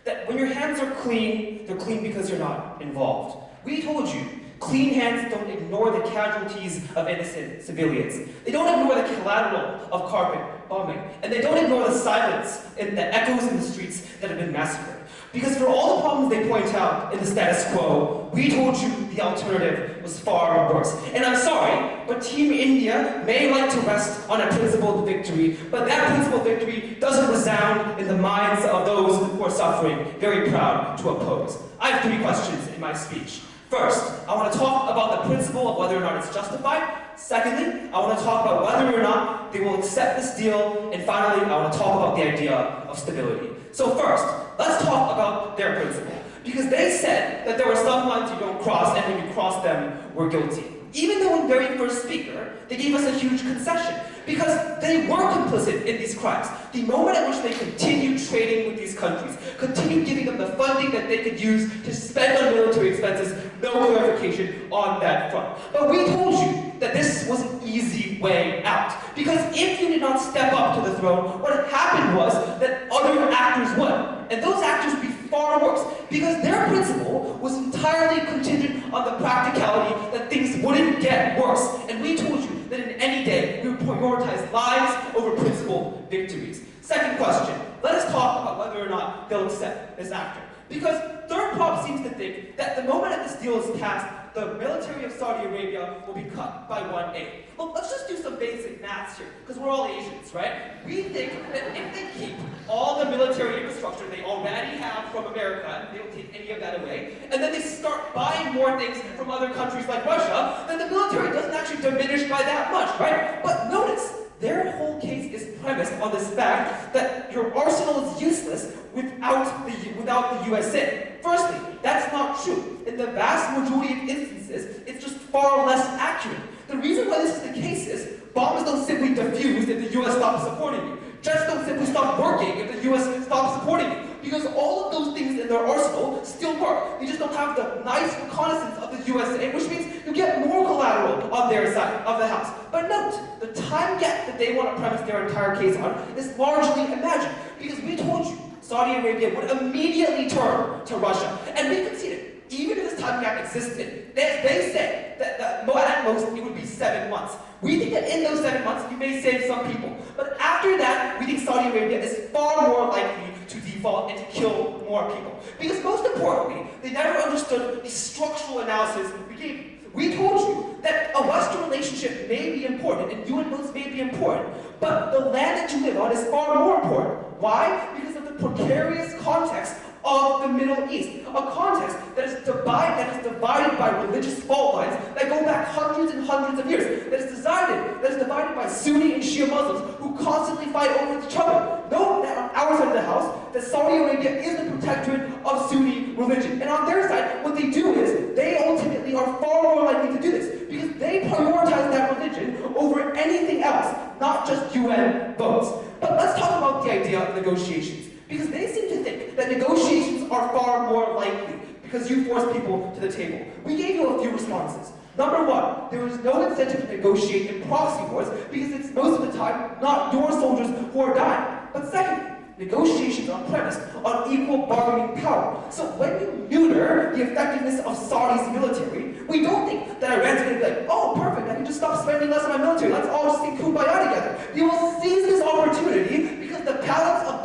That when your hands are clean, they're clean because you're not involved. We told you, clean hands don't ignore the casualties of innocent civilians. They don't ignore the collateral of carpet bombing. And they don't ignore the silence and the echoes in the streets that have been massacred. Because for all the problems they point out in the status quo, we told you the alternative was far worse. And I'm sorry, but Team India may like to rest on a principled victory, but that principled victory doesn't resound in the minds of those who are suffering, very proud to oppose. I have 3 questions in my speech. First, I want to talk about the principle of whether or not it's justified. Secondly, I want to talk about whether or not they will accept this deal. And finally, I want to talk about the idea of stability. So first, let's talk about their principle. Because they said that there were some lines you don't cross, and when you cross them, we're guilty. Even though in very first speaker, they gave us a huge concession. Because they were complicit in these crimes. The moment at which they continued trading with these countries, continued giving them the funding that they could use to spend on military expenses, no clarification on that front. But we told you that this was an easy way out. Because if you did not step up to the throne, what happened was that other actors would. And those actors would be far worse. Because their principle was entirely contingent on the practicality that things wouldn't get worse. And we told you that in any day, we would prioritize lives over principled victories. Second question, let us talk about whether or not they'll accept this actor. Because third prop seems to think that the moment that this deal is passed, the military of Saudi Arabia will be cut by 1/8. Well, let's just do some basic maths here, because we're all Asians, right? We think that if they keep all the military infrastructure they already have from America, and they don't take any of that away, and then they start buying more things from other countries like Russia, then the military doesn't actually diminish by that much, right? But notice, their whole case is premised on this fact that your arsenal is useless without the USA. Firstly, that's not true. In the vast majority of instances, it's just far less accurate. The reason why this is the case is bombs don't simply defuse if the US stops supporting you. Jets don't simply stop working if the US stops supporting you. Because all of those things in their arsenal still work. They just don't have the nice reconnaissance of the USA, which means you get more collateral on their side of the house. But note, the time gap that they want to premise their entire case on is largely imagined. Because we told you, Saudi Arabia would immediately turn to Russia. And we conceded, even if this time gap existed, they say that at most it would be 7 months. We think that in those 7 months, you may save some people. But after that, we think Saudi Arabia is far more likely to default and to kill more people. Because most importantly, they never understood the structural analysis we gave you. We told you that a Western relationship may be important, and UN votes may be important, but the land that you live on is far more important. Why? Because of the precarious context of the Middle East, a context that is divided by religious fault lines that go back hundreds and hundreds of years, that is divided by Sunni and Shia Muslims who constantly fight over each other. Note that on our side of the house, that Saudi Arabia is the protectorate of Sunni religion. And on their side, what they do is, they ultimately are far more likely to do this, because they prioritize that religion over anything else, not just UN votes. But let's talk about the idea of negotiations. Because they seem to think that negotiations are far more likely because you force people to the table. We gave you a few responses. Number one, there is no incentive to negotiate in proxy wars because it's most of the time not your soldiers who are dying. But second, negotiations are premised on equal bargaining power. So when you neuter the effectiveness of Saudi's military, we don't think that Iran's going to be like, oh, perfect, I can just stop spending less on my military. Let's all just sing kumbaya together. You will seize this opportunity because the balance of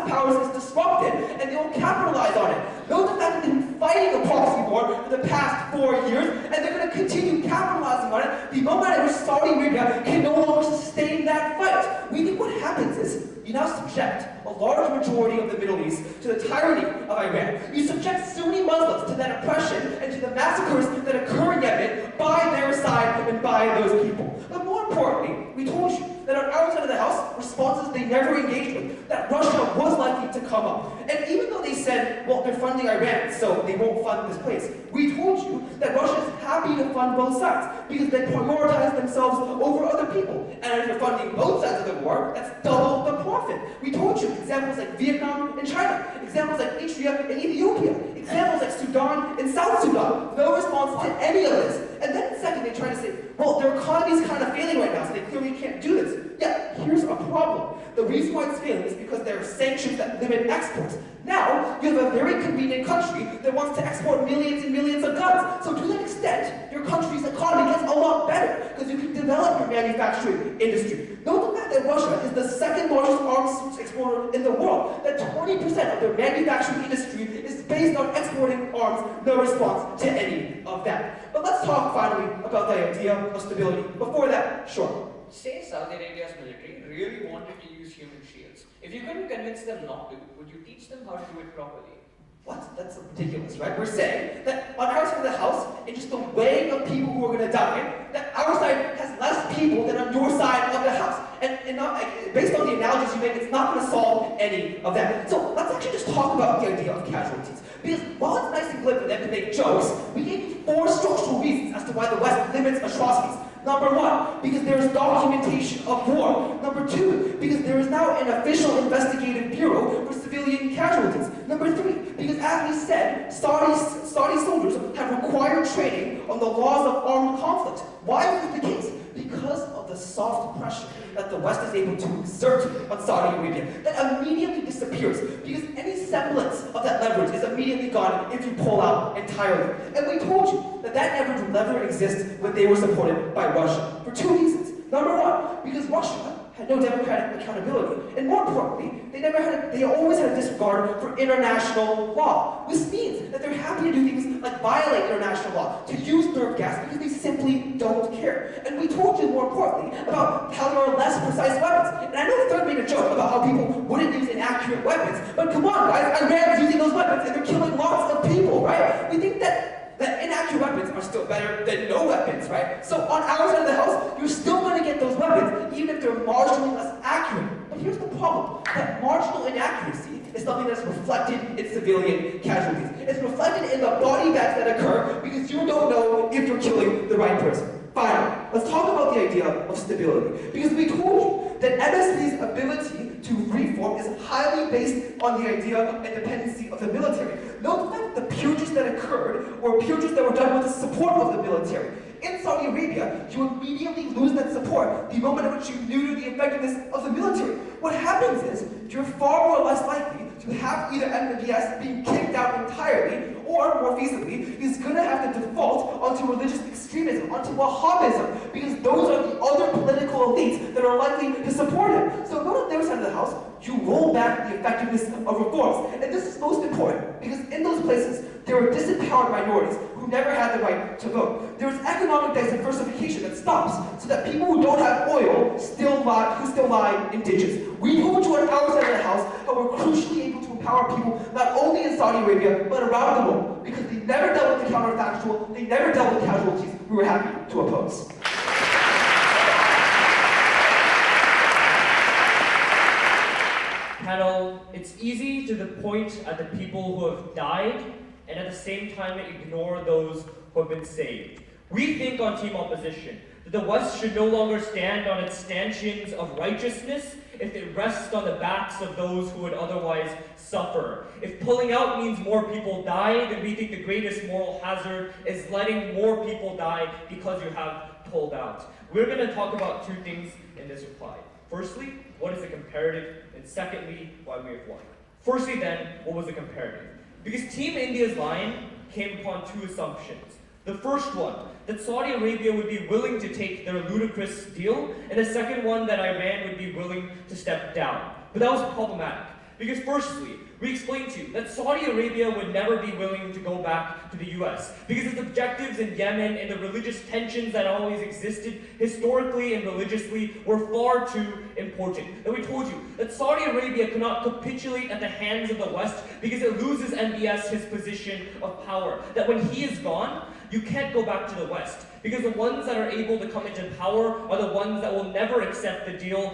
powers is disrupted, and they will capitalize on it. Note the fact that they've been fighting a proxy war for the past 4 years, and they're going to continue capitalizing on it the moment at which Saudi Arabia can no longer sustain that fight. We think what happens is, you now subject a large majority of the Middle East to the tyranny of Iran. You subject Sunni Muslims to that oppression and to the massacres that occur in Yemen by their side and by those people. But more importantly, we told you that on our side of the house, responses they never engaged with, that Russia was likely to come up. And even though they said, well, they're funding Iran, so they won't fund this place, we told you that Russia is happy to fund both sides because they prioritize themselves over other people. And if they're funding both sides of the war, that's double the profit. We told you examples like Vietnam and China, examples like Eritrea and Ethiopia, examples like Sudan and South Sudan. No response to any of this. And then second, they try to say, well, their economy is kind of failing right now, so they clearly can't do this. Yeah, here's a problem. The reason why it's failing is because there are sanctions that limit exports. Now, you have a very convenient country that wants to export millions and millions of guns. So to that extent, your country's economy gets a lot better because you can develop your manufacturing industry. Note the fact that Russia is the second largest arms exporter in the world, that 20% of their manufacturing industry is based on exporting arms, no response to any of that. But let's talk finally about the idea of stability. Before that, sure. Say Saudi Arabia's military really wanted to use human shields. If you couldn't convince them not to, would you teach them how to do it properly? What? That's ridiculous, right? We're saying that on our side of the house, in just the weighing of people who are going to die, that our side has less people than on your side of the house. And not, based on the analogies you make, it's not going to solve any of that. So let's actually just talk about the idea of casualties. Because while it's nice and glib for them to make jokes, we gave you 4 structural reasons as to why the West limits atrocities. Number 1, because there is documentation of war. Number 2, because there is now an official investigative bureau for civilian casualties. Number 3, because as we said, Saudi soldiers have required training on the laws of armed conflict. Why is this the case? Because of the soft pressure that the West is able to exert on Saudi Arabia. That immediately disappears because any semblance of that leverage is immediately gone if you pull out entirely. And we told you that that leverage would never exist when they were supported by Russia for 2 reasons. Number 1, because Russia had no democratic accountability. And more importantly, they always had a disregard for international law. Which means that they're happy to do things like violate international law, to use nerve gas, because they simply don't care. And we told you, more importantly, about how there are less precise weapons. And I know the third made a joke about how people wouldn't use inaccurate weapons, but come on, guys, Iran's using those weapons and they're killing lots of people, right? We think that inaccurate weapons are still better than no weapons, right? So on our side of the house, you're still going to get those weapons, even if they're marginally less accurate. But here's the problem. That marginal inaccuracy is something that's reflected in civilian casualties. It's reflected in the body bags that occur because you don't know if you're killing the right person. Finally, let's talk about the idea of stability. Because we told you that MSP's ability to reform is highly based on the idea of independency of the military. Note that the purges that occurred were purges that were done with the support of the military. In Saudi Arabia, you immediately lose that support the moment in which you neuter the effectiveness of the military. What happens is, you're far more or less likely to have either MBS being kicked out entirely, or more feasibly, he's going to have to default onto religious extremism, onto Wahhabism, because those are the other political elites that are likely to support him. So go to their side of the house, you roll back the effectiveness of reforms. And this is most important, because in those places, there are disempowered minorities who never had the right to vote. There is economic diversification that stops, so that people who don't have oil still lie in ditches. We told you on our side of the house how we're crucially able to empower people, not only in Saudi Arabia, but around the world, because they never dealt with the counterfactual, they never dealt with casualties we were happy to oppose. Panel, it's easy to point at the people who have died and at the same time ignore those who have been saved. We think on Team Opposition that the West should no longer stand on its stanchions of righteousness if it rests on the backs of those who would otherwise suffer. If pulling out means more people die, then we think the greatest moral hazard is letting more people die because you have pulled out. We're going to talk about 2 things in this reply. Firstly, what is the comparative? And secondly, why we have won. Firstly then, what was the comparative? Because Team India's line came upon 2 assumptions. The first one, that Saudi Arabia would be willing to take their ludicrous deal, and the second one, that Iran would be willing to step down. But that was problematic, Because firstly, we explained to you that Saudi Arabia would never be willing to go back to the US because its objectives in Yemen and the religious tensions that always existed historically and religiously were far too important. That we told you that Saudi Arabia cannot capitulate at the hands of the West because it loses MBS his position of power. That when he is gone, you can't go back to the West because the ones that are able to come into power are the ones that will never accept the deal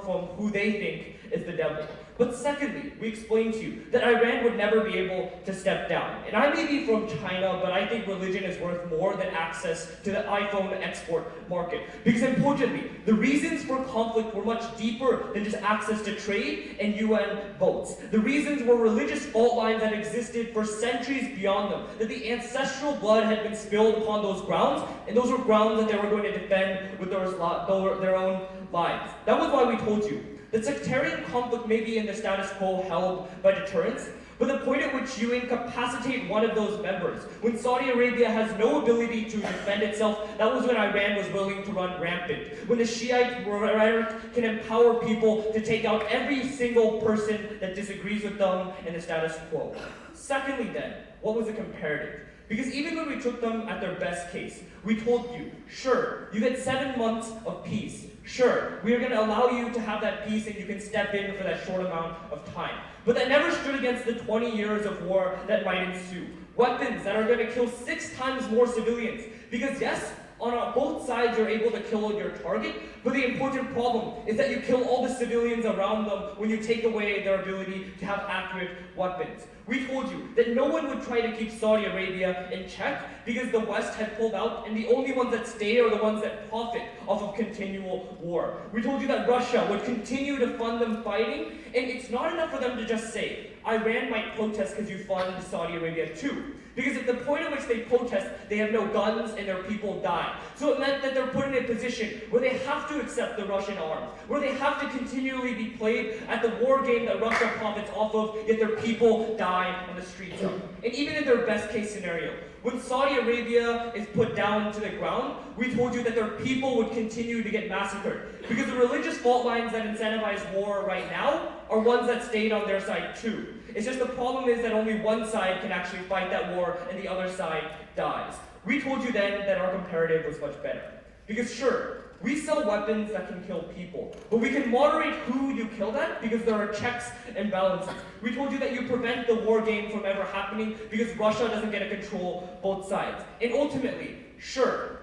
from who they think is the devil. But secondly, we explained to you that Iran would never be able to step down. And I may be from China, but I think religion is worth more than access to the iPhone export market. Because importantly, the reasons for conflict were much deeper than just access to trade and UN votes. The reasons were religious fault lines that existed for centuries beyond them, that the ancestral blood had been spilled upon those grounds, and those were grounds that they were going to defend with their own lives. That was why we told you that sectarian conflict may be in the status quo held by deterrence, but the point at which you incapacitate one of those members, when Saudi Arabia has no ability to defend itself, that was when Iran was willing to run rampant. When the Shiite rhetoric can empower people to take out every single person that disagrees with them in the status quo. Secondly then, what was the comparative? Because even when we took them at their best case, we told you, sure, you get 7 months of peace. Sure, we are going to allow you to have that peace and you can step in for that short amount of time. But that never stood against the 20 years of war that might ensue. Weapons that are going to kill 6 times more civilians. Because yes, on both sides you're able to kill your target, but the important problem is that you kill all the civilians around them when you take away their ability to have accurate weapons. We told you that no one would try to keep Saudi Arabia in check because the West had pulled out, and the only ones that stay are the ones that profit off of continual war. We told you that Russia would continue to fund them fighting, and it's not enough for them to just say, Iran might protest because you fund Saudi Arabia too. Because at the point at which they protest, they have no guns and their people die. So it meant that they're put in a position where they have to accept the Russian arms, where they have to continually be played at the war game that Russia profits off of, yet their people die on the streets of. And even in their best case scenario, when Saudi Arabia is put down to the ground, we told you that their people would continue to get massacred. Because the religious fault lines that incentivize war right now are ones that stayed on their side too. It's just the problem is that only one side can actually fight that war and the other side dies. We told you then that our comparative was much better. Because sure, we sell weapons that can kill people, but we can moderate who you kill at because there are checks and balances. We told you that you prevent the war game from ever happening because Russia doesn't get to control both sides. And ultimately, sure,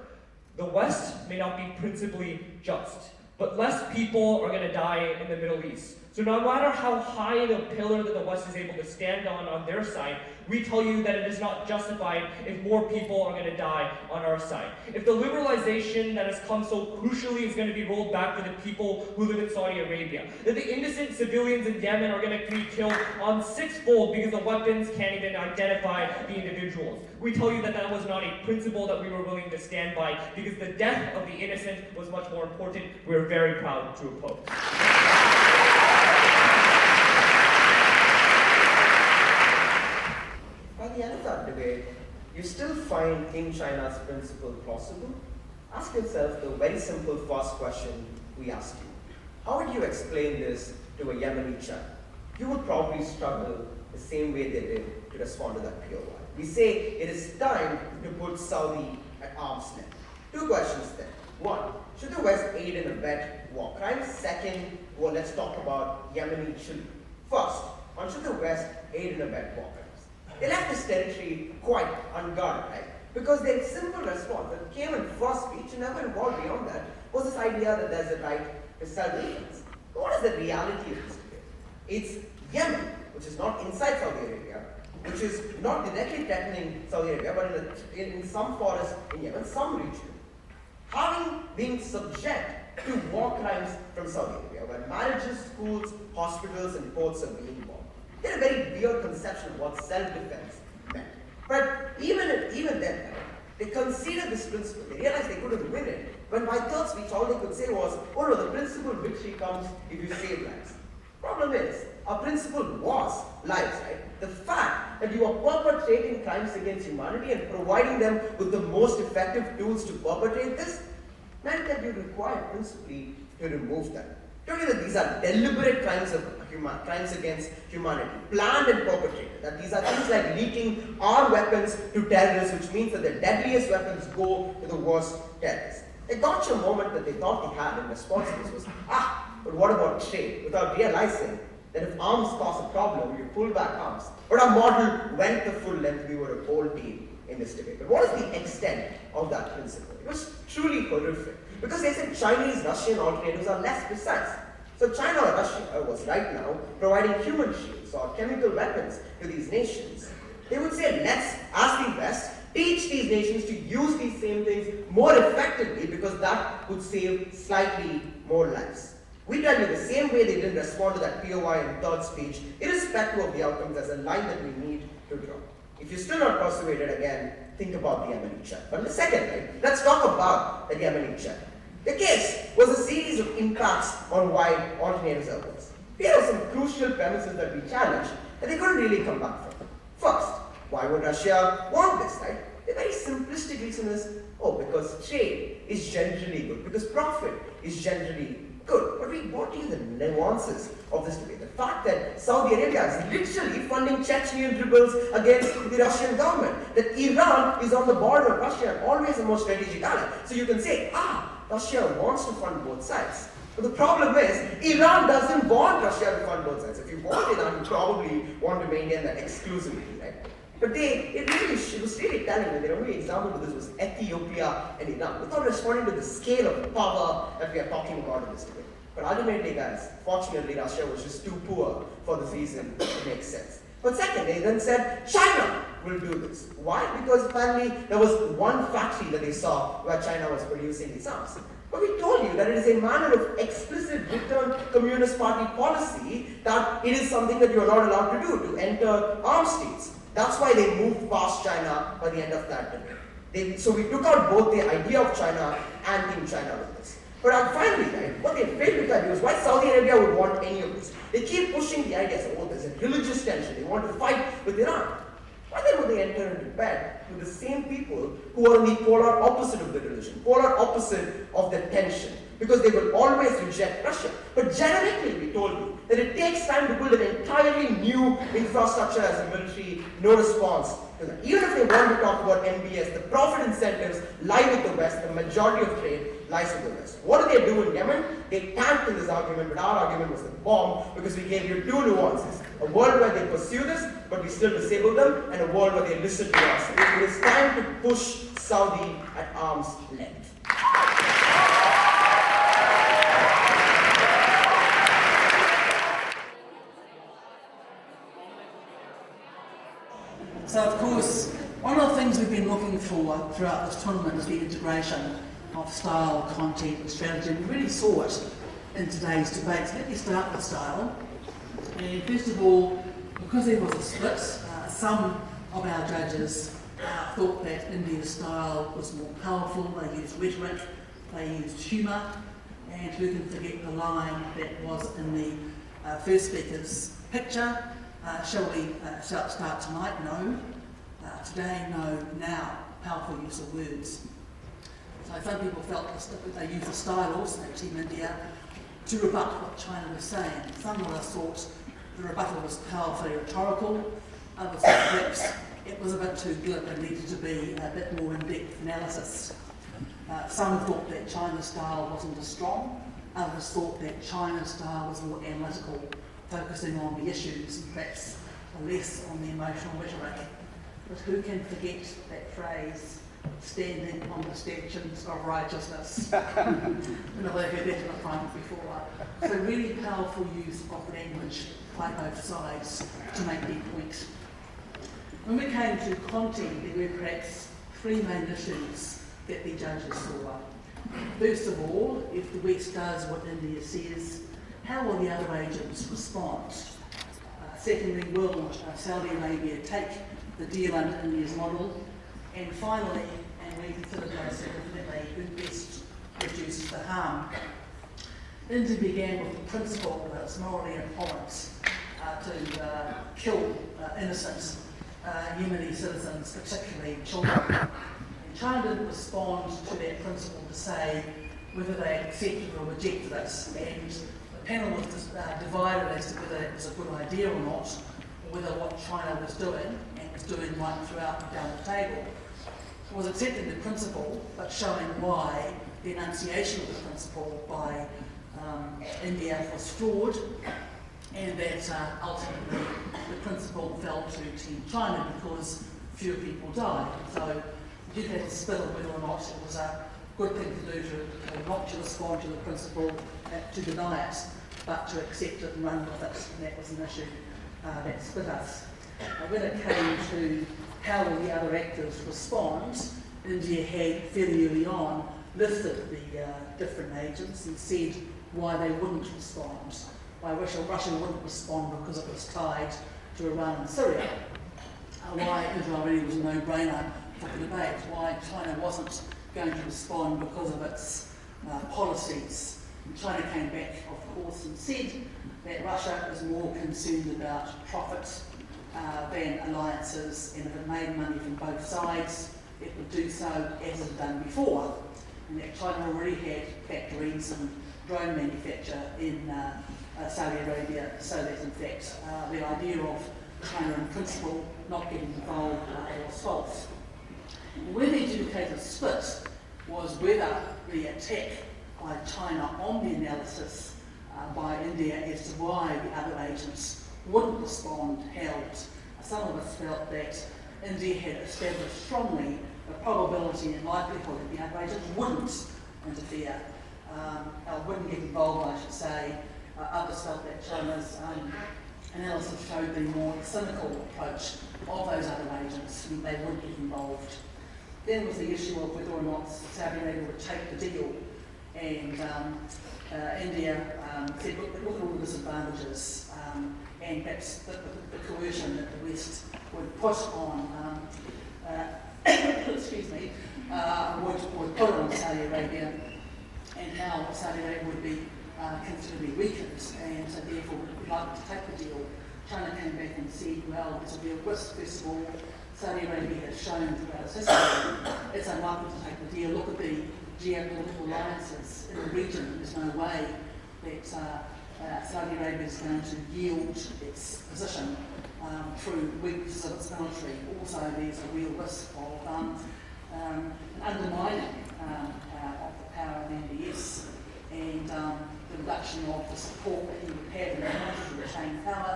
the West may not be principally just, but less people are going to die in the Middle East. So no matter how high the pillar that the West is able to stand on their side, we tell you that it is not justified if more people are going to die on our side. If the liberalization that has come so crucially is going to be rolled back for the people who live in Saudi Arabia, that the innocent civilians in Yemen are going to be killed on 6-fold because the weapons can't even identify the individuals. We tell you that that was not a principle that we were willing to stand by because the death of the innocent was much more important. We're very proud to oppose. By the end of that debate, you still find King China's principle plausible? Ask yourself the very simple first question we asked you. How would you explain this to a Yemeni child? You would probably struggle the same way they did to respond to that pure why. We say it is time to put Saudi at arm's length. 2 questions then. 1, should the West aid and abet war crimes? Second, well, let's talk about Yemeni children. First, should the West aid and abet war crimes? They left this territory quite unguarded, right? Because their simple response that came in first speech and never evolved beyond that was this idea that there's a right to self-defense. What is the reality of this debate? It's Yemen, which is not inside Saudi Arabia, which is not directly threatening Saudi Arabia, but in some forest in Yemen, some region, being subject to war crimes from Saudi Arabia, where marriages, schools, hospitals, and ports are being bombed. They had a very weird conception of what self-defense meant. But even then, they considered this principle. They realized they couldn't win it. When by third speech, all they could say was, oh no, the principle victory comes if you save lives. Problem is, our principle was lives, right? The fact that you are perpetrating crimes against humanity and providing them with the most effective tools to perpetrate this meant that you required principally to remove them. Don't you that these are deliberate crimes against humanity, planned and perpetrated? That these are things like leaking our weapons to terrorists, which means that the deadliest weapons go to the worst terrorists. A gotcha moment that they thought they had in response to this was, but what about trade? Without realizing that if arms cause a problem, you pull back arms. But our model went the full length, we were a whole team in this debate. But what is the extent of that principle? It was truly horrific. Because they said Chinese, Russian alternatives are less precise. So China or Russia was right now providing human shields or chemical weapons to these nations. They would say, let's, as the West, teach these nations to use these same things more effectively because that would save slightly more lives. We tell you the same way they didn't respond to that POI in third speech, irrespective of the outcomes, as a line that we need to draw. If you're still not persuaded, again, think about the Yemeni check. But in the second, let's talk about the Yemeni check. The case was a series of impacts on why alternatives are worse. Here are some crucial premises that we challenged that they couldn't really come back from. First, why would Russia want this, right? The very simplistic reason is, because trade is generally good, because profit is generally good. But we brought you the nuances of this debate. The fact that Saudi Arabia is literally funding Chechenian rebels against the Russian government, that Iran is on the border of Russia and always the most strategic ally. So you can say, Russia wants to fund both sides. But the problem is, Iran doesn't want Russia to fund both sides. If you want Iran, you probably want to maintain that exclusivity, right? But it was really telling me. The only example of this was Ethiopia and Iran, without responding to the scale of power that we are talking about in this debate. But ultimately, guys, fortunately, Russia was just too poor for this reason to make sense. But second, they then said, China will do this. Why? Because apparently there was one factory that they saw where China was producing these arms. But we told you that it is a manner of explicit return Communist Party policy that it is something that you are not allowed to do, to enter arms states. That's why they moved past China by the end of that debate. So we took out both the idea of China and Team China with this. But finally, what they failed to tell you is why Saudi Arabia would want any of this. They keep pushing the idea, there's a religious tension, they want to fight with Iran. Why then would they enter into bed with the same people who are on the polar opposite of the religion, polar opposite of the tension? Because they will always reject Russia. But generically, we told you that it takes time to build an entirely new infrastructure as a military, no response to that. Even if they want to talk about MBS, the profit incentives lie with the West, the majority of trade lies with the West. What do they do in Yemen? They tanked in this argument, but our argument was the bomb because we gave you two nuances. A world where they pursue this, but we still disable them, and a world where they listen to us. It is time to push Saudi at arm's length. So of course, one of the things we've been looking for throughout this tournament is the integration of style, content and strategy. And we really saw it in today's debate. So let me start with style. And first of all, because there was a split, some of our judges thought that India's style was more powerful. They used rhetoric, they used humour, and who can forget the line that was in the first speaker's picture, shall we start tonight? No. Today, no. Now. Powerful use of words. So some people felt that they used the style also, Team India, to rebut what China was saying. Some of us thought the rebuttal was powerfully rhetorical. Others thought perhaps it was a bit too glib and needed to be a bit more in-depth analysis. Some thought that China's style wasn't as strong. Others thought that China's style was more analytical, focusing on the issues and perhaps less on the emotional rhetoric. But who can forget that phrase, standing on the stanchions of righteousness? You know, they've heard that in the front before. So really powerful use of language by both sides to make their point. When we came to content, there were perhaps three main issues that the judges saw. First of all, if the West does what India says, how will the other agents respond? Secondly, will Saudi Arabia take the deal under India's model? And finally, and we consider most significantly, who best reduces the harm? India began with the principle that it's morally abhorrent to kill innocent Yemeni citizens, particularly children. And China didn't respond to that principle to say whether they accepted or rejected it. And panel was divided as to whether it was a good idea or not, or whether what China was doing, and was doing right throughout down the table, was accepting the principle, but showing why the enunciation of the principle by India was flawed, and that ultimately the principle fell to Team China because fewer people died. So you did have to split on whether or not it was a good thing to do to not to respond to the principle, to deny it, but to accept it and run with it. And that was an issue that split us. When it came to how will the other actors respond, India had fairly early on listed the different agents and said why they wouldn't respond. Why Russia wouldn't respond because it was tied to Iran and Syria. Why Israel really was a no-brainer for the debate. Why China wasn't going to respond because of its policies. And China came back, of course, and said that Russia was more concerned about profit than alliances, and if it made money from both sides, it would do so as it had done before. And that China already had factories and drone manufacture in Saudi Arabia, so that in fact the idea of China in principle not getting involved was false. Where the adjudicator split was whether the attack by China on the analysis by India as to why the other agents wouldn't respond held. Some of us felt that India had established strongly the probability and likelihood that the other agents wouldn't interfere, wouldn't get involved, I should say. Others felt that China's analysis showed the more cynical approach of those other agents, and they wouldn't get involved. Then was the issue of whether or not Saudi Arabia would take the deal, and India said, look at all the disadvantages, and perhaps the coercion that the West would put on, excuse me, would put on Saudi Arabia, and how Saudi Arabia would be considerably weakened, and so therefore would like to take the deal. China came back and said, well, there's a real risk. First of all, Saudi Arabia has shown throughout its history it's unlikely to take the deal. Look at the geopolitical alliances in the region. There's no way that Saudi Arabia is going to yield its position through weaknesses of its military. Also, there's a real risk of undermining of the power of the MBS and the reduction of the support that he would have in order to retain power.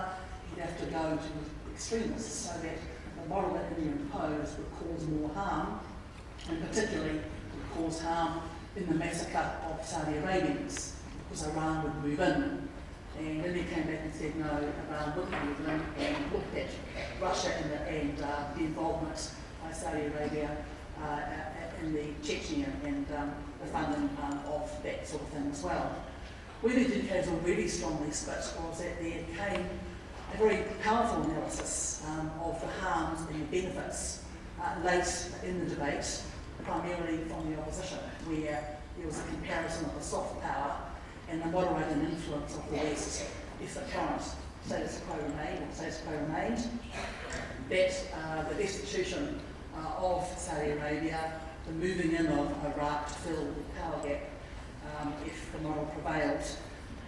He'd have to go to extremists, so that the model that India imposed would cause more harm, and particularly would cause harm in the massacre of Saudi Arabians, because Iran would move in. And India came back and said no, Iran wouldn't move in, and looked at Russia and the involvement by Saudi Arabia in the Chechnya and the funding of that sort of thing as well. Where the indicators already strongly split was that there came a very powerful analysis of the harms and the benefits late in the debate, primarily from the opposition, where there was a comparison of the soft power and the moderating influence of the West if the current status quo remained, that the destitution of Saudi Arabia, the moving in of Iraq to fill the power gap if the model prevailed,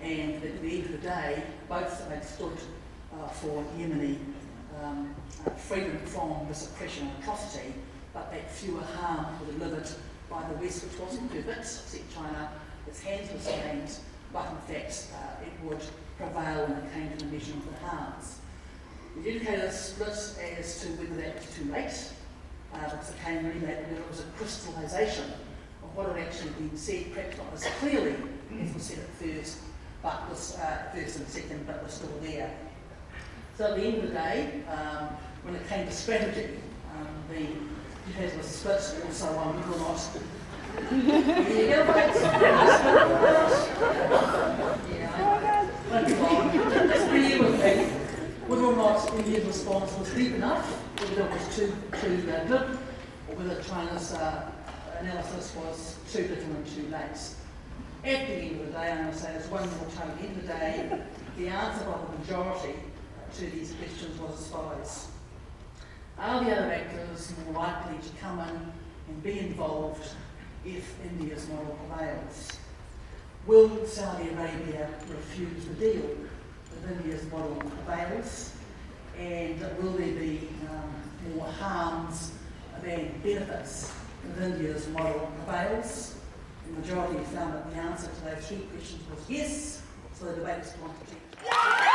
and at the end of the day, both sides stood for Yemeni freedom from this oppression and atrocity, but that fewer harm were delivered by the West, which wasn't perfect, except China, its hands were stained, but in fact it would prevail when it came to the measurement of the harms. The adjudicators split as to whether that was too late, because it came really late, whether it was a crystallisation of what had actually been said, perhaps not as clearly as was said at first, but was first and second, but was still there. So at the end of the day, when it came to strategy, the adjudicators were split also on whether or not whether or not India's response was deep enough, whether it was too glib, or whether China's analysis was too little and too late. At the end of the day, I'm going to say there's one more time. At the end of the day, the answer by the majority to these questions was as follows. Are the other actors more likely to come in and be involved if India's model prevails? will Saudi Arabia refuse the deal if India's model prevails? And will there be more harms than benefits if India's model prevails? The majority found that the answer to those three questions was yes, so the debate is going to continue.